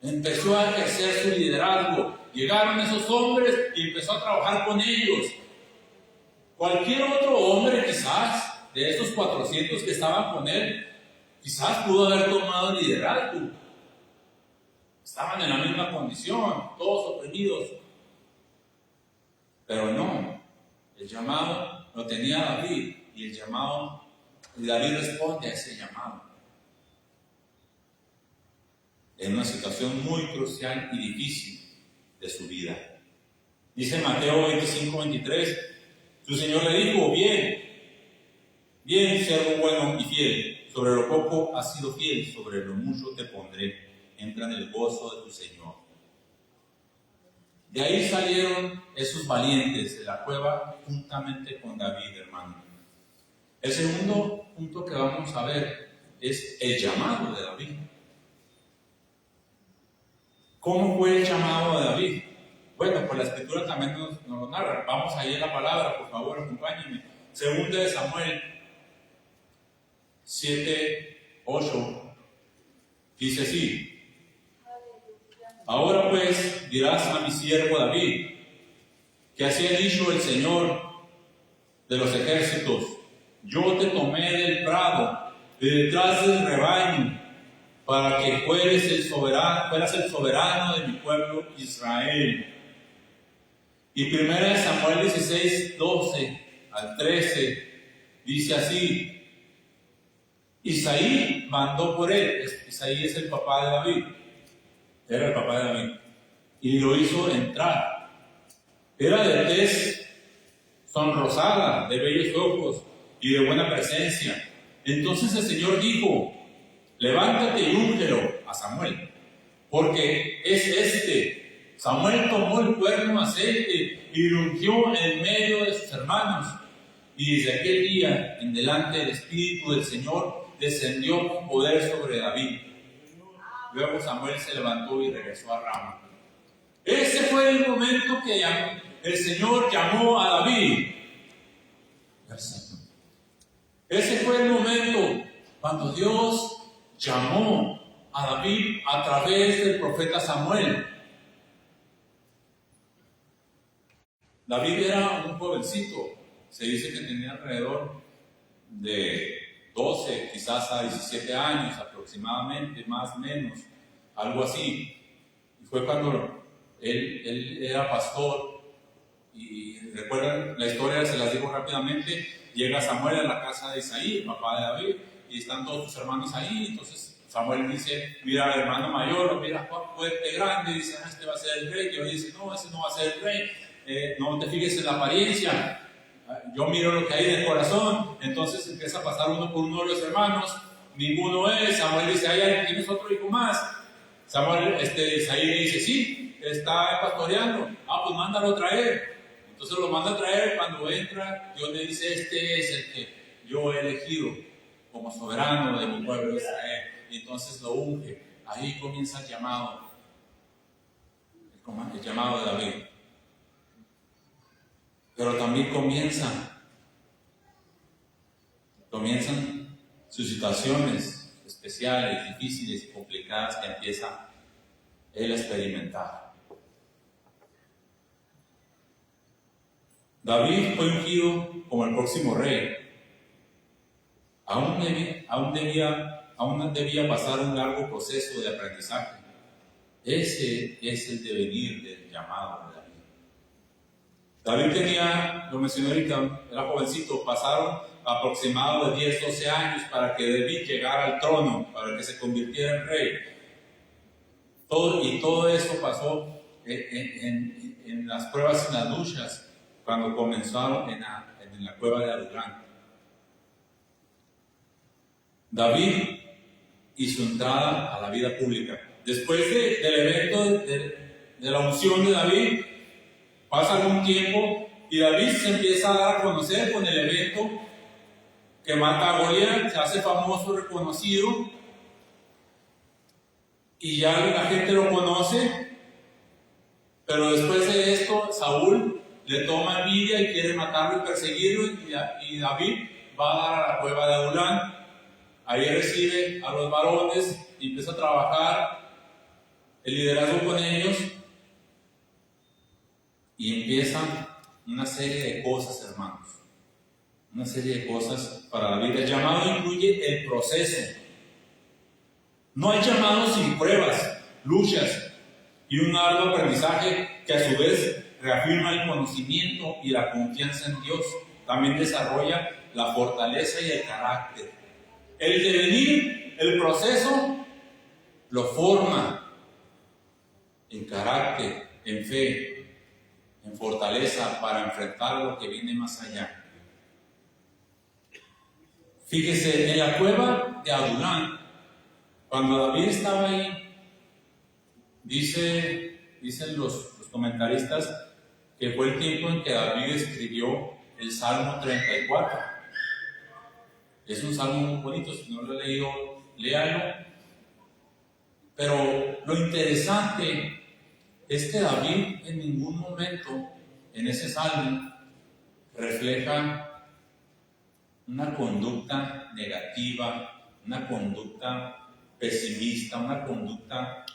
Empezó a ejercer su liderazgo. Llegaron esos hombres y empezó a trabajar con ellos. Cualquier otro hombre quizás, de esos 400 que estaban con él, quizás pudo haber tomado el liderazgo. Estaban en la misma condición, todos oprimidos. Pero no, el llamado lo tenía David, y David responde a ese llamado. En una situación muy crucial y difícil de su vida. Dice Mateo 25:23, su Señor le dijo: bien, siervo bueno y fiel, sobre lo poco has sido fiel, sobre lo mucho te pondré, entra en el gozo de tu Señor. De ahí salieron esos valientes de la cueva juntamente con David, hermano. El segundo punto que vamos a ver es el llamado de David. ¿Cómo fue el llamado de David? Bueno, pues la escritura también nos lo narra. Vamos ahí a la palabra, por favor, acompáñenme. Segunda de Samuel 7:8 dice así: ahora pues dirás a mi siervo David, que así ha dicho el Señor de los ejércitos: yo te tomé del prado, de detrás del rebaño, para que fueras el soberano de mi pueblo Israel. Y 1 Samuel 16:12 al 13 dice así: Isaí mandó por él. Isaí es el papá de David, era el papá de David, y lo hizo entrar. Era de tez sonrosada, de bellos ojos y de buena presencia. Entonces el Señor dijo: levántate y úngelo a Samuel, porque es Samuel tomó el cuerno de aceite y lo ungió en medio de sus hermanos. Y desde aquel día en delante el Espíritu del Señor descendió con poder sobre David. Luego Samuel se levantó y regresó a Rama. Ese fue el momento que el Señor llamó a David. Ese fue el momento cuando Dios llamó a David a través del profeta Samuel. David era un jovencito, se dice que tenía alrededor de 12, quizás a 17 años aproximadamente, más o menos, algo así. Y fue cuando él era pastor, y recuerdan la historia, se las digo rápidamente. Llega Samuel a la casa de Isaí, el papá de David, y están todos sus hermanos ahí. Entonces Samuel dice, mira al hermano mayor, mira Juan fuerte, grande, dice, este va a ser el rey. Y él dice, no, ese no va a ser el rey, no te fijes en la apariencia, yo miro lo que hay en el corazón. Entonces empieza a pasar uno por uno de los hermanos, ninguno es. Samuel dice, ay, ¿tienes otro hijo más? Samuel, Isaí le dice, sí, está pastoreando. Pues mándalo a traer. Entonces lo manda a traer. Cuando entra, Dios le dice, este es el que yo he elegido como soberano de mi pueblo Israel. Y entonces lo unge. Ahí comienza el llamado de David. Pero también comienzan sus situaciones especiales, difíciles y complicadas que empieza él a experimentar. David fue ungido como el próximo rey. Aún debía pasar un largo proceso de aprendizaje. Ese es el devenir del llamado de David. David tenía, lo mencioné ahorita, era jovencito, pasaron aproximadamente 10, 12 años para que David llegara al trono, para que se convirtiera en rey. Todo eso pasó en las pruebas y en las luchas, cuando comenzaron en la cueva de Adulán. David y su entrada a la vida pública. Después del evento de la unción de David, pasa algún tiempo y David se empieza a dar a conocer con el evento que mata a Goliat, se hace famoso, reconocido, y ya la gente lo conoce. Pero después de esto, Saúl le toma envidia y quiere matarlo y perseguirlo, y David va a dar a la cueva de Adulán. Ahí recibe a los varones y empieza a trabajar el liderazgo con ellos, y empieza una serie de cosas, hermanos, una serie de cosas para David. El llamado incluye el proceso. No hay llamado sin pruebas, luchas y un arduo aprendizaje que a su vez reafirma el conocimiento y la confianza en Dios. También desarrolla la fortaleza y el carácter. El devenir, el proceso, lo forma en carácter, en fe, en fortaleza para enfrentar lo que viene más allá. Fíjese, en la cueva de Adulán, cuando David estaba ahí, dicen los comentaristas que fue el tiempo en que David escribió el Salmo 34. Es un salmo muy bonito, si no lo he leído, léalo. Pero lo interesante es que David en ningún momento en ese salmo refleja una conducta negativa, una conducta pesimista, una conducta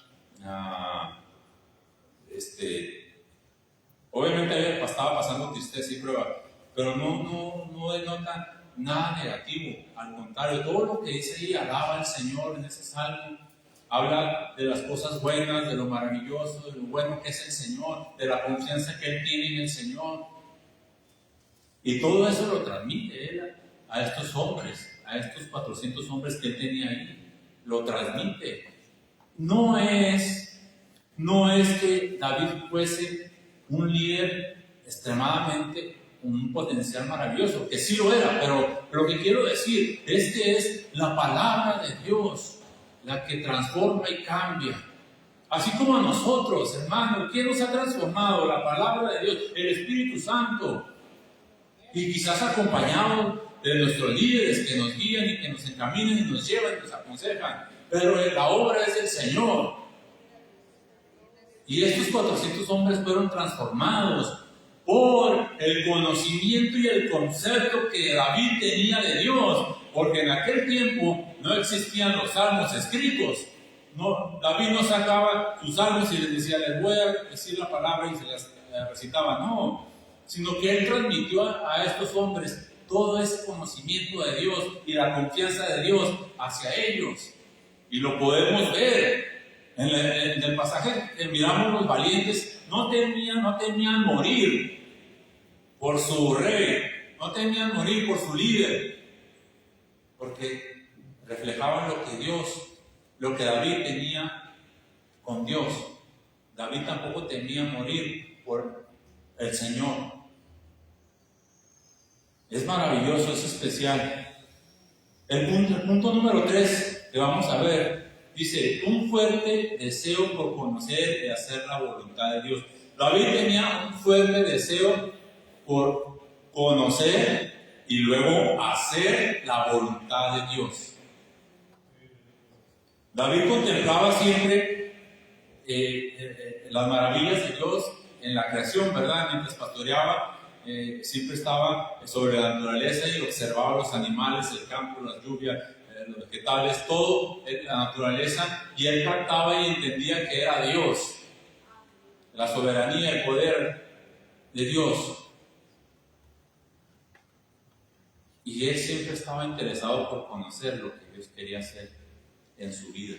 obviamente estaba pasando tristeza y prueba, pero no denota nada negativo. Al contrario, todo lo que dice ahí alaba al Señor en ese salmo. Habla de las cosas buenas, de lo maravilloso, de lo bueno que es el Señor, de la confianza que Él tiene en el Señor. Y todo eso lo transmite Él a estos hombres, a estos 400 hombres que Él tenía ahí. Lo transmite. No es que David fuese un líder extremadamente con un potencial maravilloso, que sí lo era, pero lo que quiero decir es que es la palabra de Dios la que transforma y cambia Así como a nosotros, hermanos, ¿quién nos ha transformado? La palabra de Dios, el Espíritu Santo. Y quizás acompañados de nuestros líderes que nos guían y que nos encaminan y nos llevan y nos aconsejan. Pero la obra es del Señor. Y estos 400 hombres fueron transformados por el conocimiento y el concepto que David tenía de Dios. Porque en aquel tiempo no existían los salmos escritos. No, David no sacaba sus salmos y les decía, les voy a decir la palabra y se las recitaba. No, sino que él transmitió a estos hombres todo ese conocimiento de Dios y la confianza de Dios hacia ellos. Y lo podemos ver en el pasaje que miramos. Los valientes no temían morir por su rey, no temían morir por su líder, porque reflejaban lo que David tenía con Dios. David tampoco temía morir por el Señor. Es maravilloso, es especial. El punto número 3 que vamos a ver, dice, un fuerte deseo por conocer y hacer la voluntad de Dios. David tenía un fuerte deseo por conocer y luego hacer la voluntad de Dios. David contemplaba siempre las maravillas de Dios en la creación, ¿verdad? Mientras pastoreaba, siempre estaba sobre la naturaleza y observaba los animales, el campo, las lluvias, los vegetales, todo la naturaleza, y él captaba y entendía que era Dios, la soberanía, el poder de Dios. Y él siempre estaba interesado por conocer lo que Dios quería hacer en su vida.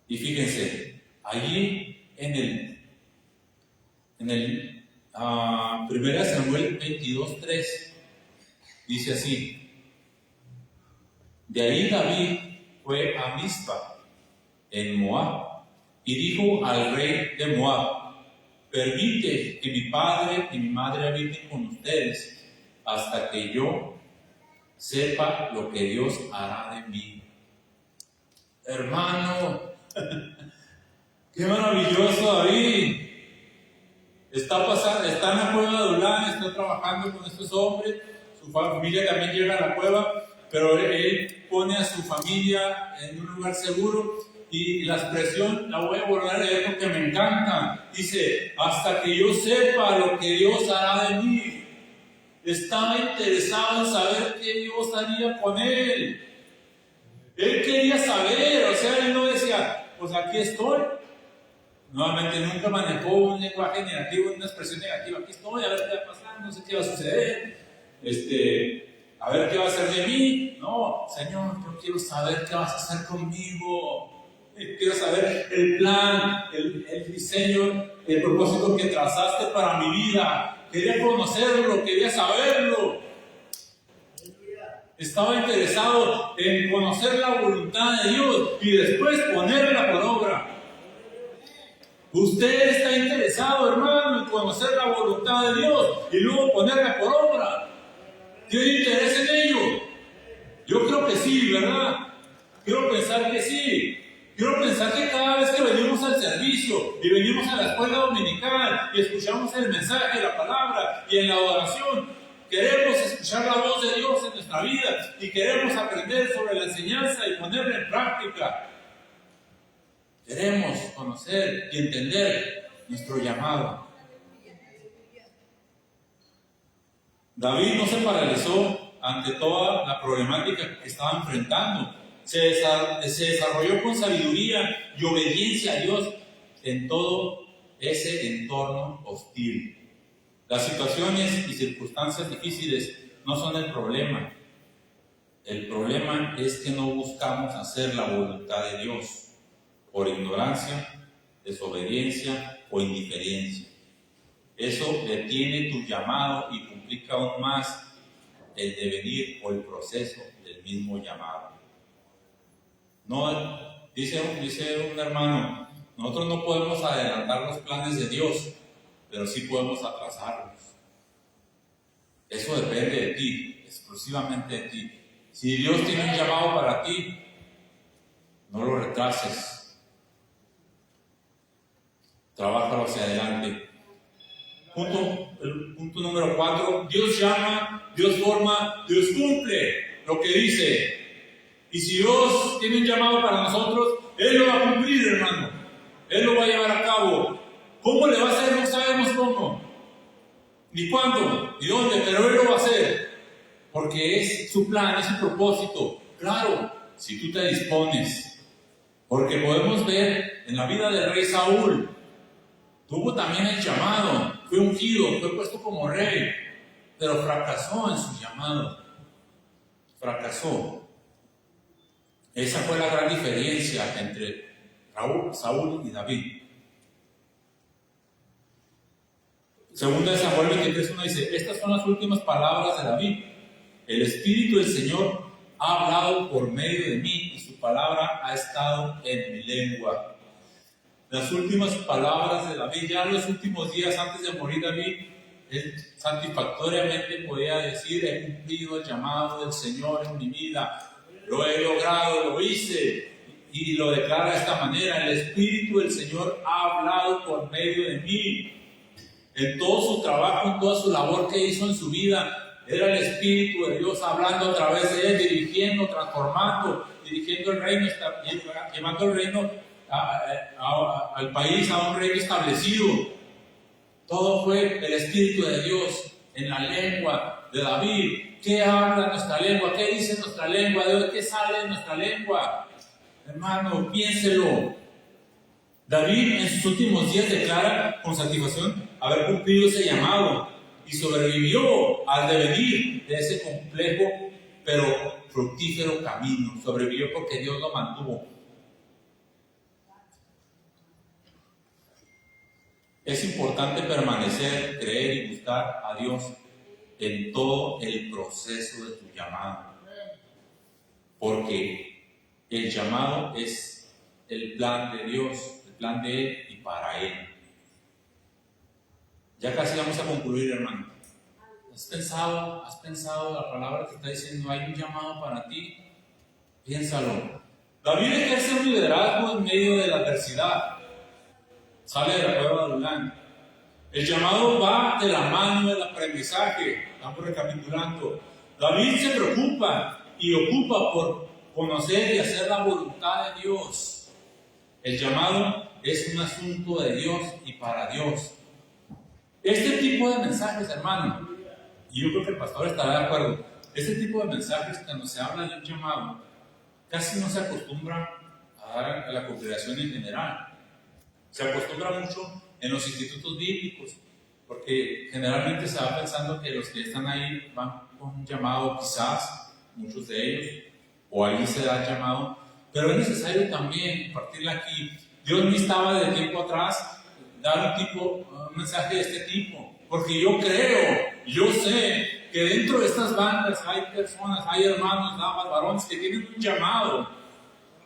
Y fíjense, allí en el 1 Samuel 22:3 dice así: de ahí David fue a Mizpa en Moab y dijo al rey de Moab: permite que mi padre y mi madre habiten con ustedes hasta que yo sepa lo que Dios hará de mí. Hermano, qué maravilloso David. Está en la cueva de Adulán, está trabajando con estos hombres, su familia también llega a la cueva, pero él pone a su familia en un lugar seguro. Y la expresión la voy a volver a leer porque me encanta. Dice: hasta que yo sepa lo que Dios hará de mí. Estaba interesado en saber qué Dios haría con él. Él quería saber, o sea, él no decía, pues aquí estoy. Nuevamente, nunca manejó un lenguaje negativo, una expresión negativa. Aquí estoy, a ver qué va a pasar, no sé qué va a suceder. A ver qué va a hacer de mí. No, Señor, yo quiero saber qué vas a hacer conmigo. Quiero saber el plan, el diseño, el propósito que trazaste para mi vida. Quería conocerlo, quería saberlo. Estaba interesado en conocer la voluntad de Dios y después ponerla por obra. Usted está interesado, hermano, en conocer la voluntad de Dios y luego ponerla por obra. ¿Tiene interés en ello? Yo creo que sí, ¿verdad? Quiero pensar que sí. Quiero pensar que cada vez que venimos al servicio y venimos a la escuela dominical y escuchamos el mensaje, la palabra y en la adoración, queremos escuchar la voz de Dios en nuestra vida y queremos aprender sobre la enseñanza y ponerla en práctica. Queremos conocer y entender nuestro llamado. David no se paralizó ante toda la problemática que estaba enfrentando. Se desarrolló con sabiduría y obediencia a Dios en todo ese entorno hostil. Las situaciones y circunstancias difíciles no son el problema. El problema es que no buscamos hacer la voluntad de Dios por ignorancia, desobediencia o indiferencia. Eso detiene tu llamado y complica aún más el devenir o el proceso del mismo llamado. No, dice un hermano, nosotros no podemos adelantar los planes de Dios, pero sí podemos atrasarlos. Eso depende de ti, exclusivamente de ti. Si Dios tiene un llamado para ti, no lo retrases. Trabájalo hacia adelante. El punto número 4, Dios llama, Dios forma, Dios cumple lo que dice. Y si Dios tiene un llamado para nosotros, Él lo va a cumplir, hermano. Él lo va a llevar a cabo. ¿Cómo le va a hacer? No sabemos cómo, ni cuándo, ni dónde, pero Él lo va a hacer. Porque es su plan, es su propósito. Claro, si tú te dispones. Porque podemos ver en la vida del rey Saúl, tuvo también el llamado, fue ungido, fue puesto como rey, pero fracasó en su llamado. Fracasó. Esa fue la gran diferencia entre Saúl y David. Segunda de Samuel 23:1 dice: estas son las últimas palabras de David. El Espíritu del Señor ha hablado por medio de mí y su palabra ha estado en mi lengua. Las últimas palabras de David, ya en los últimos días antes de morir David, él satisfactoriamente podía decir: he cumplido el llamado del Señor en mi vida, lo he logrado, lo hice, y lo declara de esta manera: el Espíritu del Señor ha hablado por medio de mí. En todo su trabajo, en toda su labor que hizo en su vida, era el Espíritu de Dios hablando a través de él, dirigiendo, transformando, dirigiendo el reino, llevando el reino al país, a un reino establecido. Todo fue el Espíritu de Dios en la lengua de David. ¿Qué habla nuestra lengua? ¿Qué dice nuestra lengua? ¿De qué sale de nuestra lengua? Hermano, piénselo. David en sus últimos días declara con satisfacción haber cumplido ese llamado y sobrevivió al devenir de ese complejo pero fructífero camino. Sobrevivió porque Dios lo mantuvo. Es importante permanecer, creer y buscar a Dios en todo el proceso de tu llamado, porque el llamado es el plan de Dios, el plan de Él y para Él. Ya casi vamos a concluir, hermano. ¿Has pensado la palabra que está diciendo? ¿Hay un llamado para ti? Piénsalo. David ejerce un liderazgo en medio de la adversidad. Sale de la cueva de Adulán. El llamado va de la mano del aprendizaje. Estamos recapitulando. David se preocupa y ocupa por conocer y hacer la voluntad de Dios. El llamado es un asunto de Dios y para Dios. Este tipo de mensajes, hermano, y yo creo que el pastor estará de acuerdo, este tipo de mensajes, cuando se habla de un llamado, casi no se acostumbra a dar a la congregación en general. Se acostumbra mucho en los institutos bíblicos, porque generalmente se va pensando que los que están ahí van con un llamado, quizás, muchos de ellos, o ahí se da el llamado, pero es necesario también partirle aquí. Dios me estaba de tiempo atrás dar un mensaje de este tipo, porque yo creo, yo sé que dentro de estas bandas hay personas, hay hermanos, damas, varones que tienen un llamado,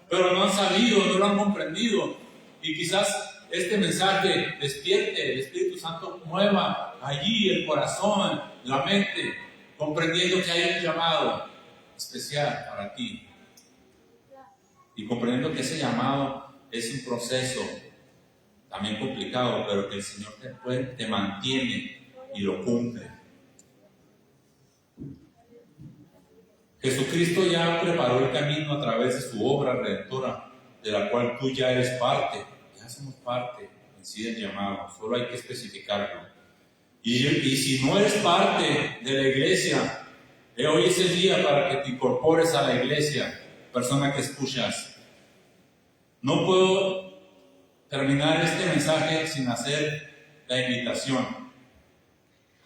pero no han sabido, no lo han comprendido, y quizás este mensaje despierte, el Espíritu Santo mueva allí el corazón, la mente, comprendiendo que hay un llamado especial para ti. Y comprendiendo que ese llamado es un proceso también complicado, pero que el Señor te mantiene y lo cumple. Jesucristo ya preparó el camino a través de su obra redentora, de la cual tú ya eres parte. Ya somos parte en sí del llamado, solo hay que especificarlo. Y si no eres parte de la iglesia, hoy es el día para que te incorpores a la iglesia, persona que escuchas. No puedo terminar este mensaje sin hacer la invitación.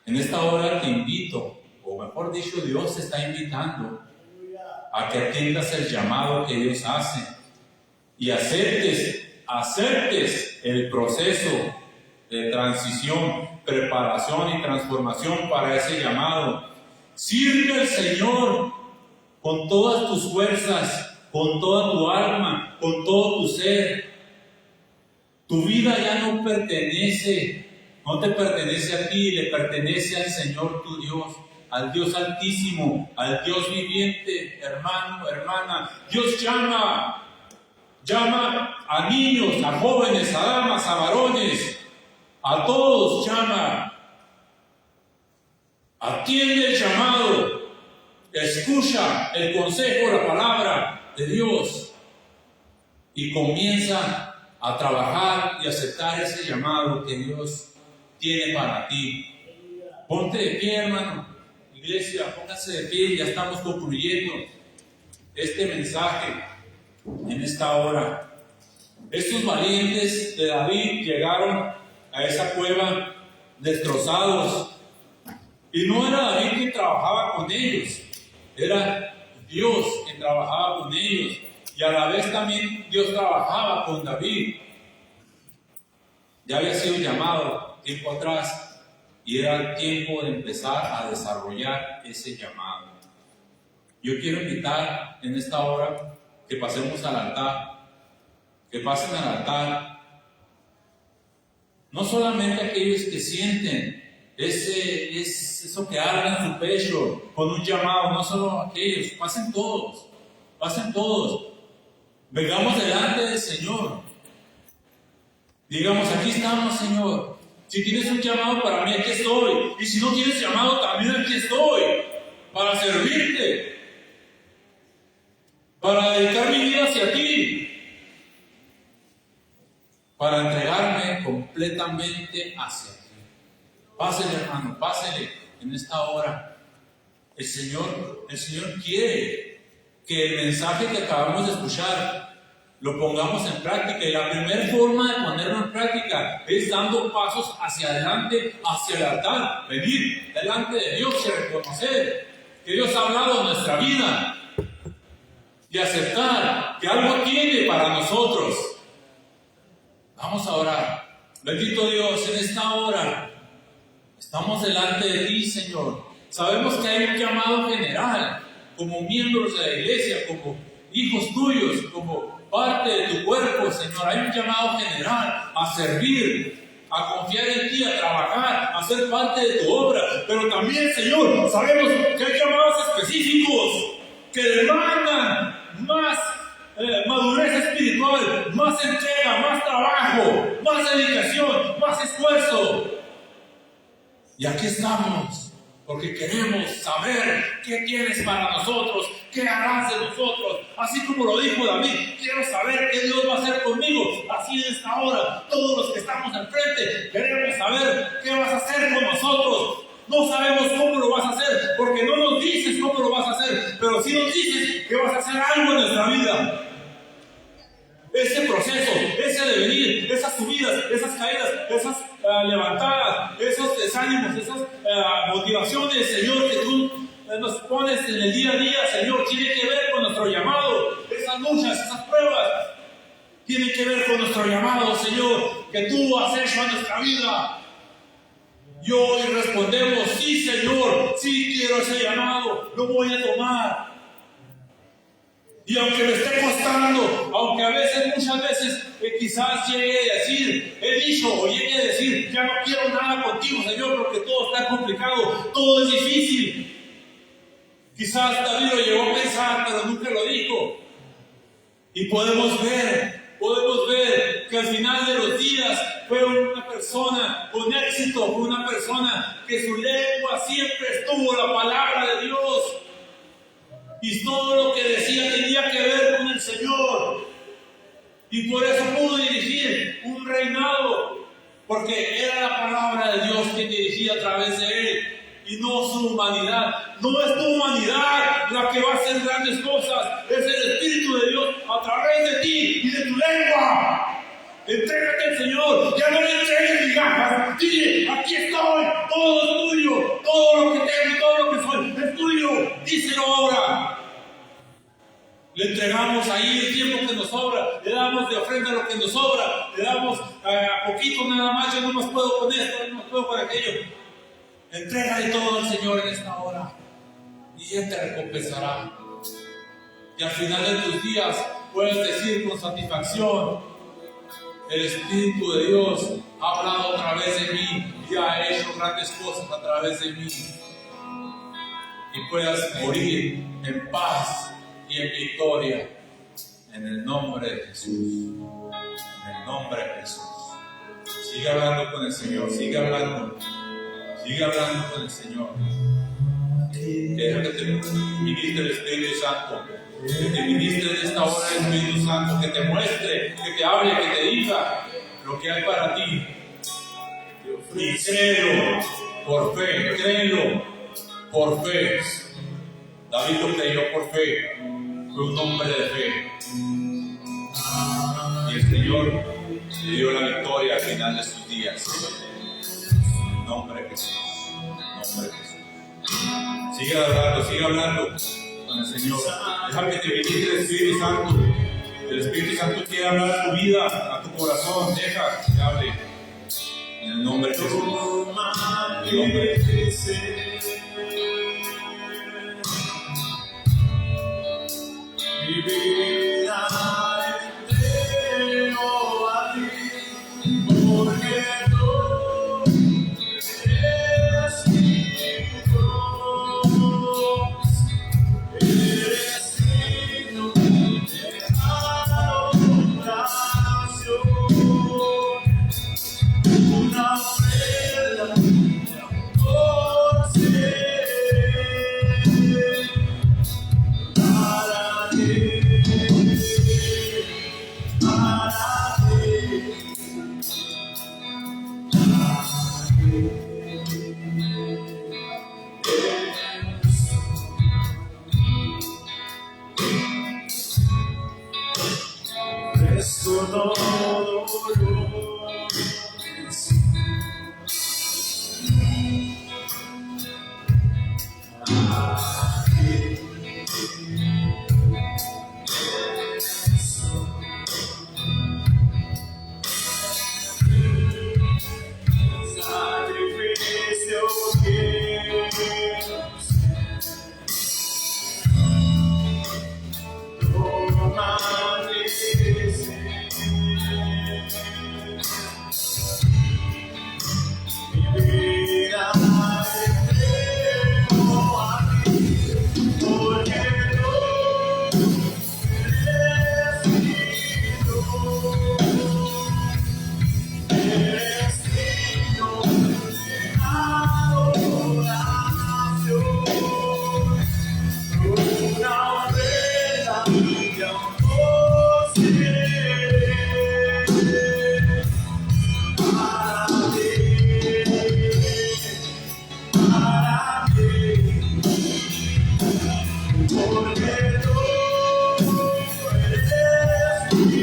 En esta hora te invito, o mejor dicho, Dios te está invitando a que atiendas el llamado que Dios hace y aceptes el proceso de transición, preparación y transformación para ese llamado. Sirve al Señor con todas tus fuerzas, con toda tu alma, con todo tu ser. Tu vida ya no te pertenece a ti, le pertenece al Señor tu Dios, al Dios altísimo, al Dios viviente, hermano, hermana. Dios llama. llama a niños, a jóvenes, a damas, a varones, a todos llama. Atiende el llamado, escucha el consejo, la palabra de Dios y comienza a trabajar y aceptar ese llamado que Dios tiene para ti. Ponte de pie, hermano. Iglesia, póngase de pie, ya estamos concluyendo este mensaje en esta hora. Estos valientes de David llegaron a esa cueva destrozados. Y no era David quien trabajaba con ellos, era Dios quien trabajaba con ellos. Y a la vez también Dios trabajaba con David. Ya había sido llamado tiempo atrás y era tiempo de empezar a desarrollar ese llamado. Yo quiero invitar en esta hora que pasemos al altar, que pasen al altar. No solamente aquellos que sienten eso que arde en su pecho con un llamado, no solo aquellos, pasen todos, vengamos delante del Señor, digamos, aquí estamos, Señor, si tienes un llamado para mí, aquí estoy, y si no tienes llamado, también aquí estoy, para servirte, para dedicar mi vida hacia ti, para entregarme completamente hacia ti. Pásele, hermano, pásele en esta hora. El Señor quiere que el mensaje que acabamos de escuchar lo pongamos en práctica. Y la primera forma de ponerlo en práctica es dando pasos hacia adelante, hacia el altar. Venir delante de Dios y reconocer que Dios ha hablado en nuestra vida y aceptar que algo tiene para nosotros. Vamos a orar. Bendito Dios, en esta hora estamos delante de ti, Señor. Sabemos que hay un llamado general, como miembros de la iglesia, como hijos tuyos, como parte de tu cuerpo, Señor. Hay un llamado general a servir, a confiar en ti, a trabajar, a ser parte de tu obra. Pero también, Señor, sabemos que hay llamados específicos que demandan más madurez espiritual, más entrega, más trabajo, más dedicación, más esfuerzo. Y aquí estamos, porque queremos saber qué tienes para nosotros, qué harás de nosotros. Así como lo dijo David, quiero saber qué Dios va a hacer conmigo. Así en esta hora, todos los que estamos al frente, queremos saber qué vas a hacer con nosotros. No sabemos cómo lo vas a hacer, porque no nos dices cómo lo vas a hacer, pero sí nos dices que vas a hacer algo en nuestra vida. Ese proceso, ese devenir, esas subidas, esas caídas, esas levantadas, esos desánimos, esas motivaciones, Señor, que tú nos pones en el día a día, Señor, tiene que ver con nuestro llamado. Esas luchas, esas pruebas, tienen que ver con nuestro llamado, Señor, que tú has hecho en nuestra vida. Y hoy respondemos, sí, Señor, sí quiero ese llamado, lo voy a tomar. Y aunque me esté costando, aunque a veces, muchas veces, quizás llegue a decir, he dicho o llegue a decir, ya no quiero nada contigo, Señor, porque todo está complicado, todo es difícil. Quizás David lo llegó a pensar, pero nunca lo dijo. Y podemos ver que al final de los días fue una persona con éxito, fue una persona que su lengua siempre estuvo la palabra de Dios. Y todo lo que decía tenía que ver con el Señor. Y por eso pudo dirigir un reinado, porque era la palabra de Dios que dirigía a través de él, y no su humanidad. No es tu humanidad la que va a hacer grandes cosas, es el Espíritu de Dios a través de ti y de tu lengua. Entrégate al Señor, ya no le entregues migajas. Dile, aquí estoy, todo es tuyo, todo lo que tengo y todo lo que soy es tuyo. Díselo ahora. Le entregamos ahí el tiempo que nos sobra, le damos de ofrenda lo que nos sobra, le damos a poquito nada más. Yo no más puedo con esto, no más puedo con aquello. Entrégale todo al Señor en esta hora y Él te recompensará. Y al final de tus días puedes decir con satisfacción: el Espíritu de Dios ha hablado a través de mí y ha hecho grandes cosas a través de mí. Y puedas morir en paz y en victoria En el nombre de Jesús. En el nombre de Jesús. Sigue hablando con el Señor. Sigue hablando. Sigue hablando con el Señor. Deja que te ministre el Espíritu Santo. Que te ministre en esta hora el Espíritu Santo. Que te muestre, que te hable, que te diga lo que hay para ti. Y créelo por fe. Créelo por fe. David lo creyó por fe. Fue un hombre de fe. Y el Señor le dio la victoria al final de sus días. En el nombre de Jesús. En el nombre de Jesús. Sigue hablando con el Señor. Deja que te ministre el Espíritu Santo. El Espíritu Santo quiere hablar a tu vida, a tu corazón. Deja que hable. En el nombre de Jesús. En el nombre de Jesús. Mi vida entrego a ti, porque tú eres mi Dios, eres digno de adoración, una ofrenda de amor para ti. Presto todo lo que soy. Sacrificio quiero ser. Toma mi ser. Mi vida entrego a ti, porque tú eres mi Dios, eres digno de adoración, una ofrenda de amor para ti, porque tú eres mi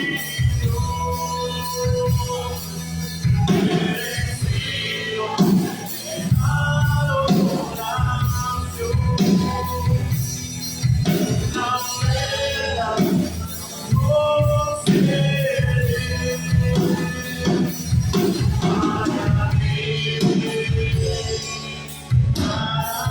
Dios, eres digno de adoración, una ofrenda de amor para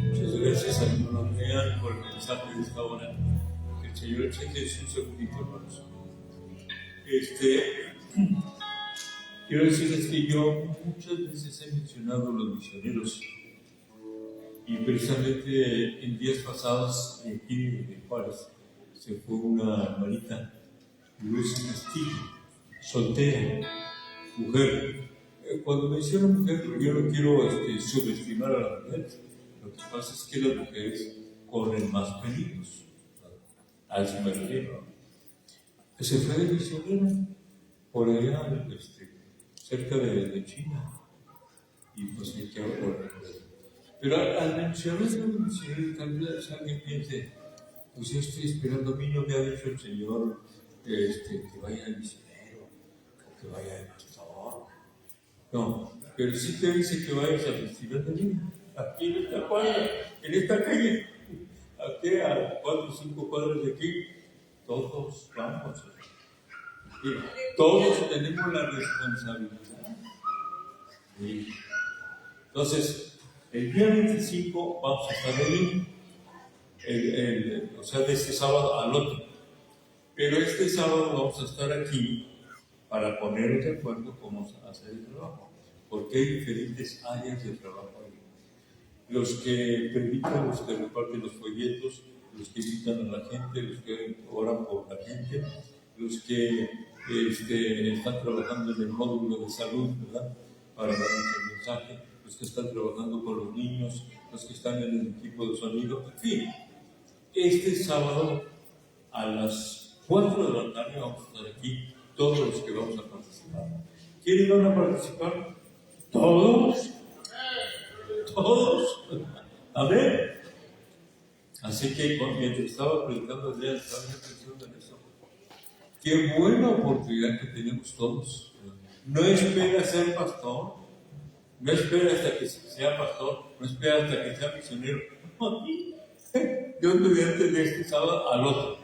Muchas gracias, hermano Real, por el mensaje de esta hora. Que el Señor, es un segundito, hermanos. Quiero decirles que yo muchas veces he mencionado a los misioneros, y precisamente en días pasados, aquí en Juárez, se fue una hermanita, Luz Castillo, soltera, mujer. Cuando menciono mujer, yo no quiero subestimar a las mujeres. Lo que pasa es que las mujeres corren más peligros. A eso me refiero. Se fue de misionera por allá, cerca de China, y pues me quedo por ahí. Pero al mencionar a los misioneros, tal vez alguien piense, pues yo estoy esperando, a mí no me ha dicho el Señor que vaya de misionero, o que vaya de pastor. No, pero sí te dice que vayas al festival de vida, aquí en esta cuadra, en esta calle, aquí a 4 o 5 cuadras de aquí, todos vamos. Todos tenemos la responsabilidad. Sí. Entonces, el día 25 vamos a estar ahí, o sea, de este sábado al otro. Pero este sábado vamos a estar aquí para ponernos de acuerdo cómo hacer el trabajo, porque hay diferentes áreas de trabajo ahí. Los que predican, los que reparten los folletos, los que invitan a la gente, los que oran por la gente, los que están trabajando en el módulo de salud, ¿verdad?, para darnos el mensaje, los que están trabajando con los niños, los que están en el equipo de sonido, en fin. Este sábado a las 4 de la tarde vamos a estar aquí, todos los que vamos a participar. ¿Quiénes van a participar? ¿Todos? ¿Todos? Amén. Así que mientras estaba predicando el día, estaba pensando en eso. Qué buena oportunidad que tenemos todos. No espera ser pastor, no espera hasta que sea pastor, no espera hasta que sea misionero. Yo estudiante de este sábado al otro.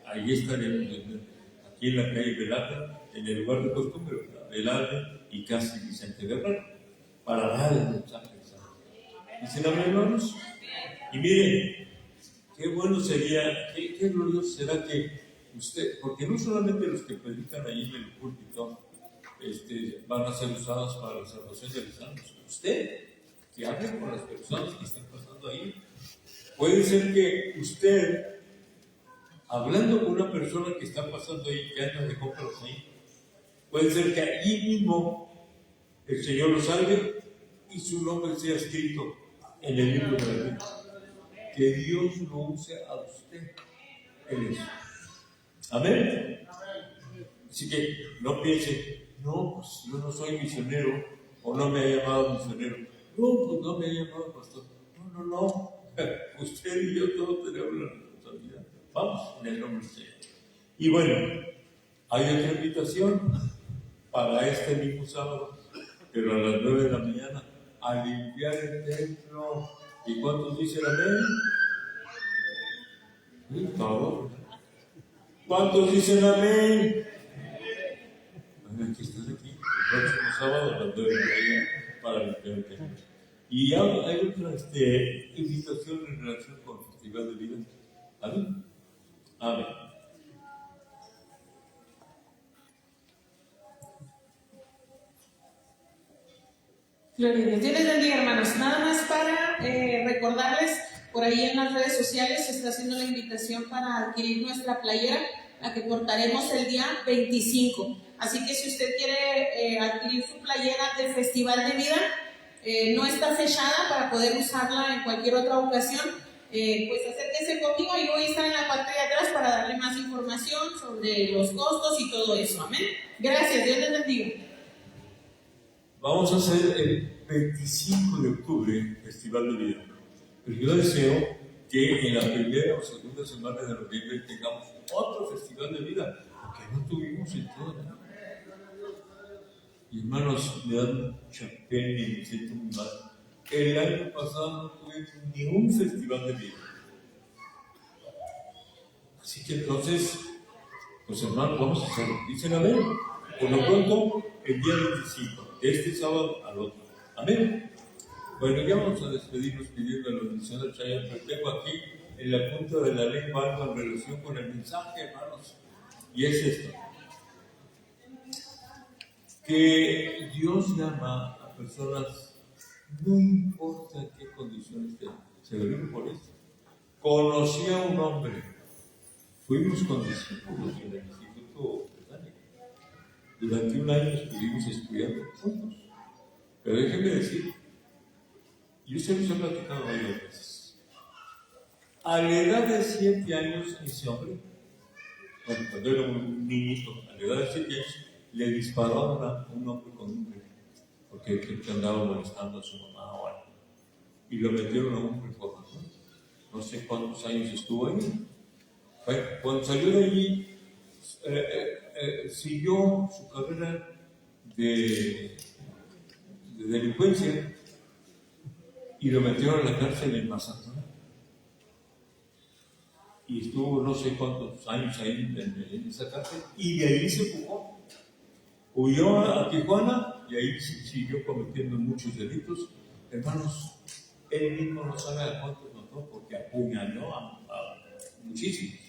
Ahí estaremos, aquí en la calle Velarde, en el lugar de costumbre, Velarde y casi Vicente Guerrero, para dar el mensaje. ¿Dicen amén, hermanos? Y miren, qué bueno sería, qué glorioso será que usted, porque no solamente los que predican ahí en el púlpito van a ser usados para la salvación de los almas. Usted, que hable con las personas que están pasando ahí. Puede ser que usted, hablando con una persona que está pasando ahí, que anda de compras ahí, puede ser que allí mismo el Señor lo salve y su nombre sea escrito en el libro de la vida. Que Dios lo use a usted en eso. Amén. Así que no piense, no, pues yo no soy misionero, o no me ha llamado misionero. No, pues no me ha llamado pastor. No. Usted y yo todos tenemos la responsabilidad. Vamos, en el nombre de Señor. Y bueno, hay otra invitación para este mismo sábado, pero a las 9 de la mañana, a limpiar el templo. ¿Y cuántos dicen amén? Todos. ¿Cuántos dicen amén? Aquí estás aquí, el próximo sábado a las 9 de la mañana para limpiar el templo. Y hay otra invitación en relación con el Festival de Vida. ¿Amén? Amén. Gloria a Dios. Dios les bendiga, hermanos. Nada más para recordarles, por ahí en las redes sociales se está haciendo la invitación para adquirir nuestra playera, la que portaremos el día 25. Así que si usted quiere adquirir su playera del Festival de Vida, no está fechada para poder usarla en cualquier otra ocasión, pues acérquese conmigo y voy a estar en la parte de atrás para darle más información sobre los costos y todo eso. Amén. Gracias, Dios les bendiga. Vamos a hacer el 25 de octubre Festival de Vida. Pero yo deseo que en la primera o segunda semana de noviembre tengamos otro Festival de Vida, porque no tuvimos en todo el año. Y hermanos, me dan mucha pena y me siento muy mal. El año pasado no tuvimos ni un Festival de Vida. Así que entonces, pues hermanos, vamos a hacerlo. Dicen amén. Por lo pronto, el día 25, de este sábado al otro. Amén. Bueno, ya vamos a despedirnos pidiendo la bendición del Señor, pero tengo aquí en la punta de la lengua algo en relación con el mensaje, hermanos, y es esto: que Dios llama a personas, no importa en qué condiciones estén. Se lo digo por esto. Conocí a un hombre, fuimos condiscípulos en el Instituto Británico. Durante un año estuvimos estudiando juntos. Pero déjenme decir, yo se los he platicado varias veces. A la edad de 7 años, ese hombre, bueno, cuando era un niñito, a la edad de 7 años, le dispararon a un hombre con un rifle, porque andaba molestando a su mamá o algo. Y lo metieron a un reformador. No sé cuántos años estuvo ahí. Bueno, cuando salió de allí, siguió su carrera de delincuencia y lo metieron a la cárcel en Mazatlán. Y estuvo no sé cuántos años ahí en esa cárcel, y de ahí se fugó. Huyó a Tijuana y ahí siguió cometiendo muchos delitos. Hermanos, él mismo no sabe a cuántos mató porque apuñaló a muchísimos.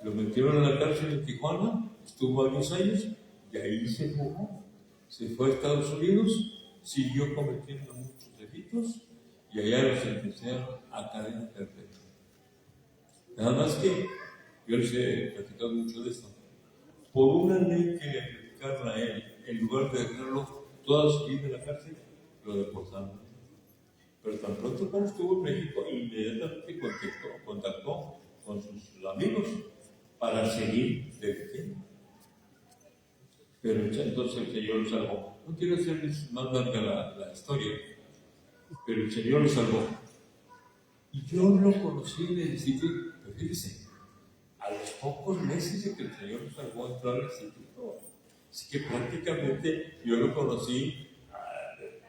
Lo metieron a la cárcel en Tijuana, estuvo varios años y ahí se fugó. Se fue a Estados Unidos, siguió cometiendo muchos delitos y allá lo sentenciaron a cadena perpetua. Nada más que yo les he platicado mucho de esto. Por una ley que le aplicaron a él, en lugar de dejarlo toda su vida en la cárcel, lo deportaron. Pero tan pronto como estuvo en México, inmediatamente contactó con sus amigos para seguir deteniendo. Pero entonces el Señor lo salvó. No quiero hacerles más larga la historia, pero el Señor lo salvó. Y yo lo conocí en el instituto, pero fíjense, a los pocos meses de que el Señor lo salvó, entró al instituto. Así que prácticamente yo lo conocí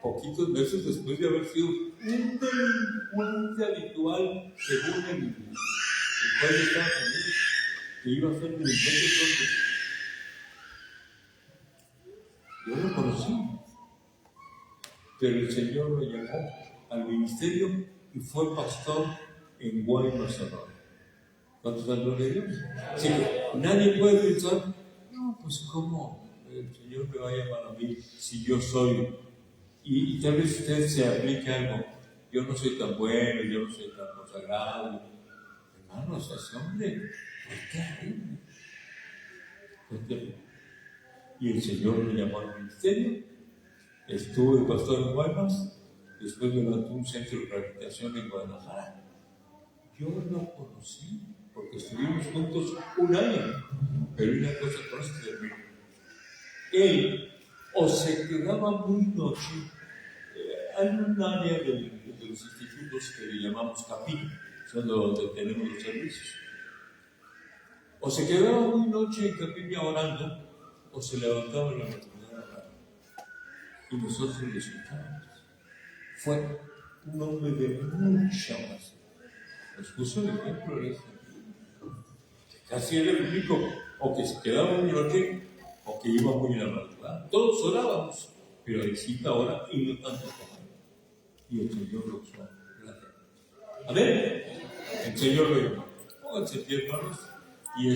poquitos meses después de haber sido un delincuente habitual, según el juez de Estados Unidos, que iba a ser delincuente pronto. Yo lo conocí, pero el Señor lo llamó al ministerio y fue pastor en Guaymas, Sonora. ¿Cuántos años le dio? Así que nadie puede pensar, no, pues cómo el Señor me va a llamar a mí si yo soy. Y tal vez usted se aplique algo. Yo no soy tan bueno, yo no soy tan consagrado. Hermanos, ese hombre fue terrible. Y el Señor me llamó al ministerio. Estuve pastor en Guaymas. Después levantó un centro de rehabilitación en Guadalajara. Yo lo conocí porque estuvimos juntos un año. Pero una cosa próspera, hermano. Él o se quedaba muy noche. Hay un área de los institutos que le llamamos capilla, son donde tenemos los servicios. O se quedaba muy noche en capilla orando, o se levantaba en la madrugada orando. Y nosotros le escuchábamos. Fue un hombre de mucha más. Nos puso el ejemplo de eso. Casi era el único, o que se quedaba muy noche, o que iba muy en la madrugada. Todos orábamos, pero en cita hora y no tanto como él. Y el Señor lo usó. Amén. El Señor lo llamó. Pónganse pie, hermanos. Y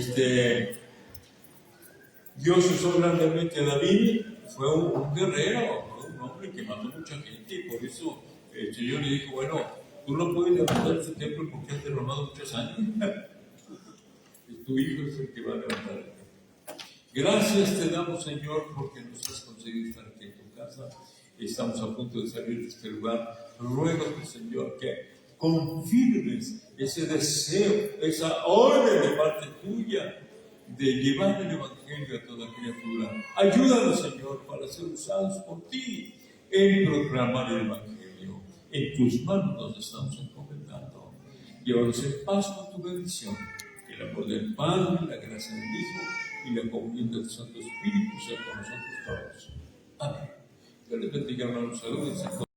Dios usó grandemente a David. Fue un guerrero, fue un hombre que mató mucha gente. Y por eso el Señor le dijo: bueno, tú no puedes levantar este templo porque has derramado mucha sangre. Tu hijo es el que va a levantar el templo. Gracias te damos, Señor, porque nos has concedido estar aquí en tu casa. Estamos a punto de salir de este lugar. Ruego, Señor, que confirmes ese deseo, esa orden de parte tuya de llevar el Evangelio a toda criatura. Ayúdanos, Señor, para ser usados por ti en proclamar el Evangelio. En tus manos nos estamos encomendando. Llévanos en paz con tu bendición. Que el amor del Padre, la gracia del Hijo y la comunión del Santo Espíritu sea con nosotros todos. Amén. Dios les bendiga, hermanos. Saludos.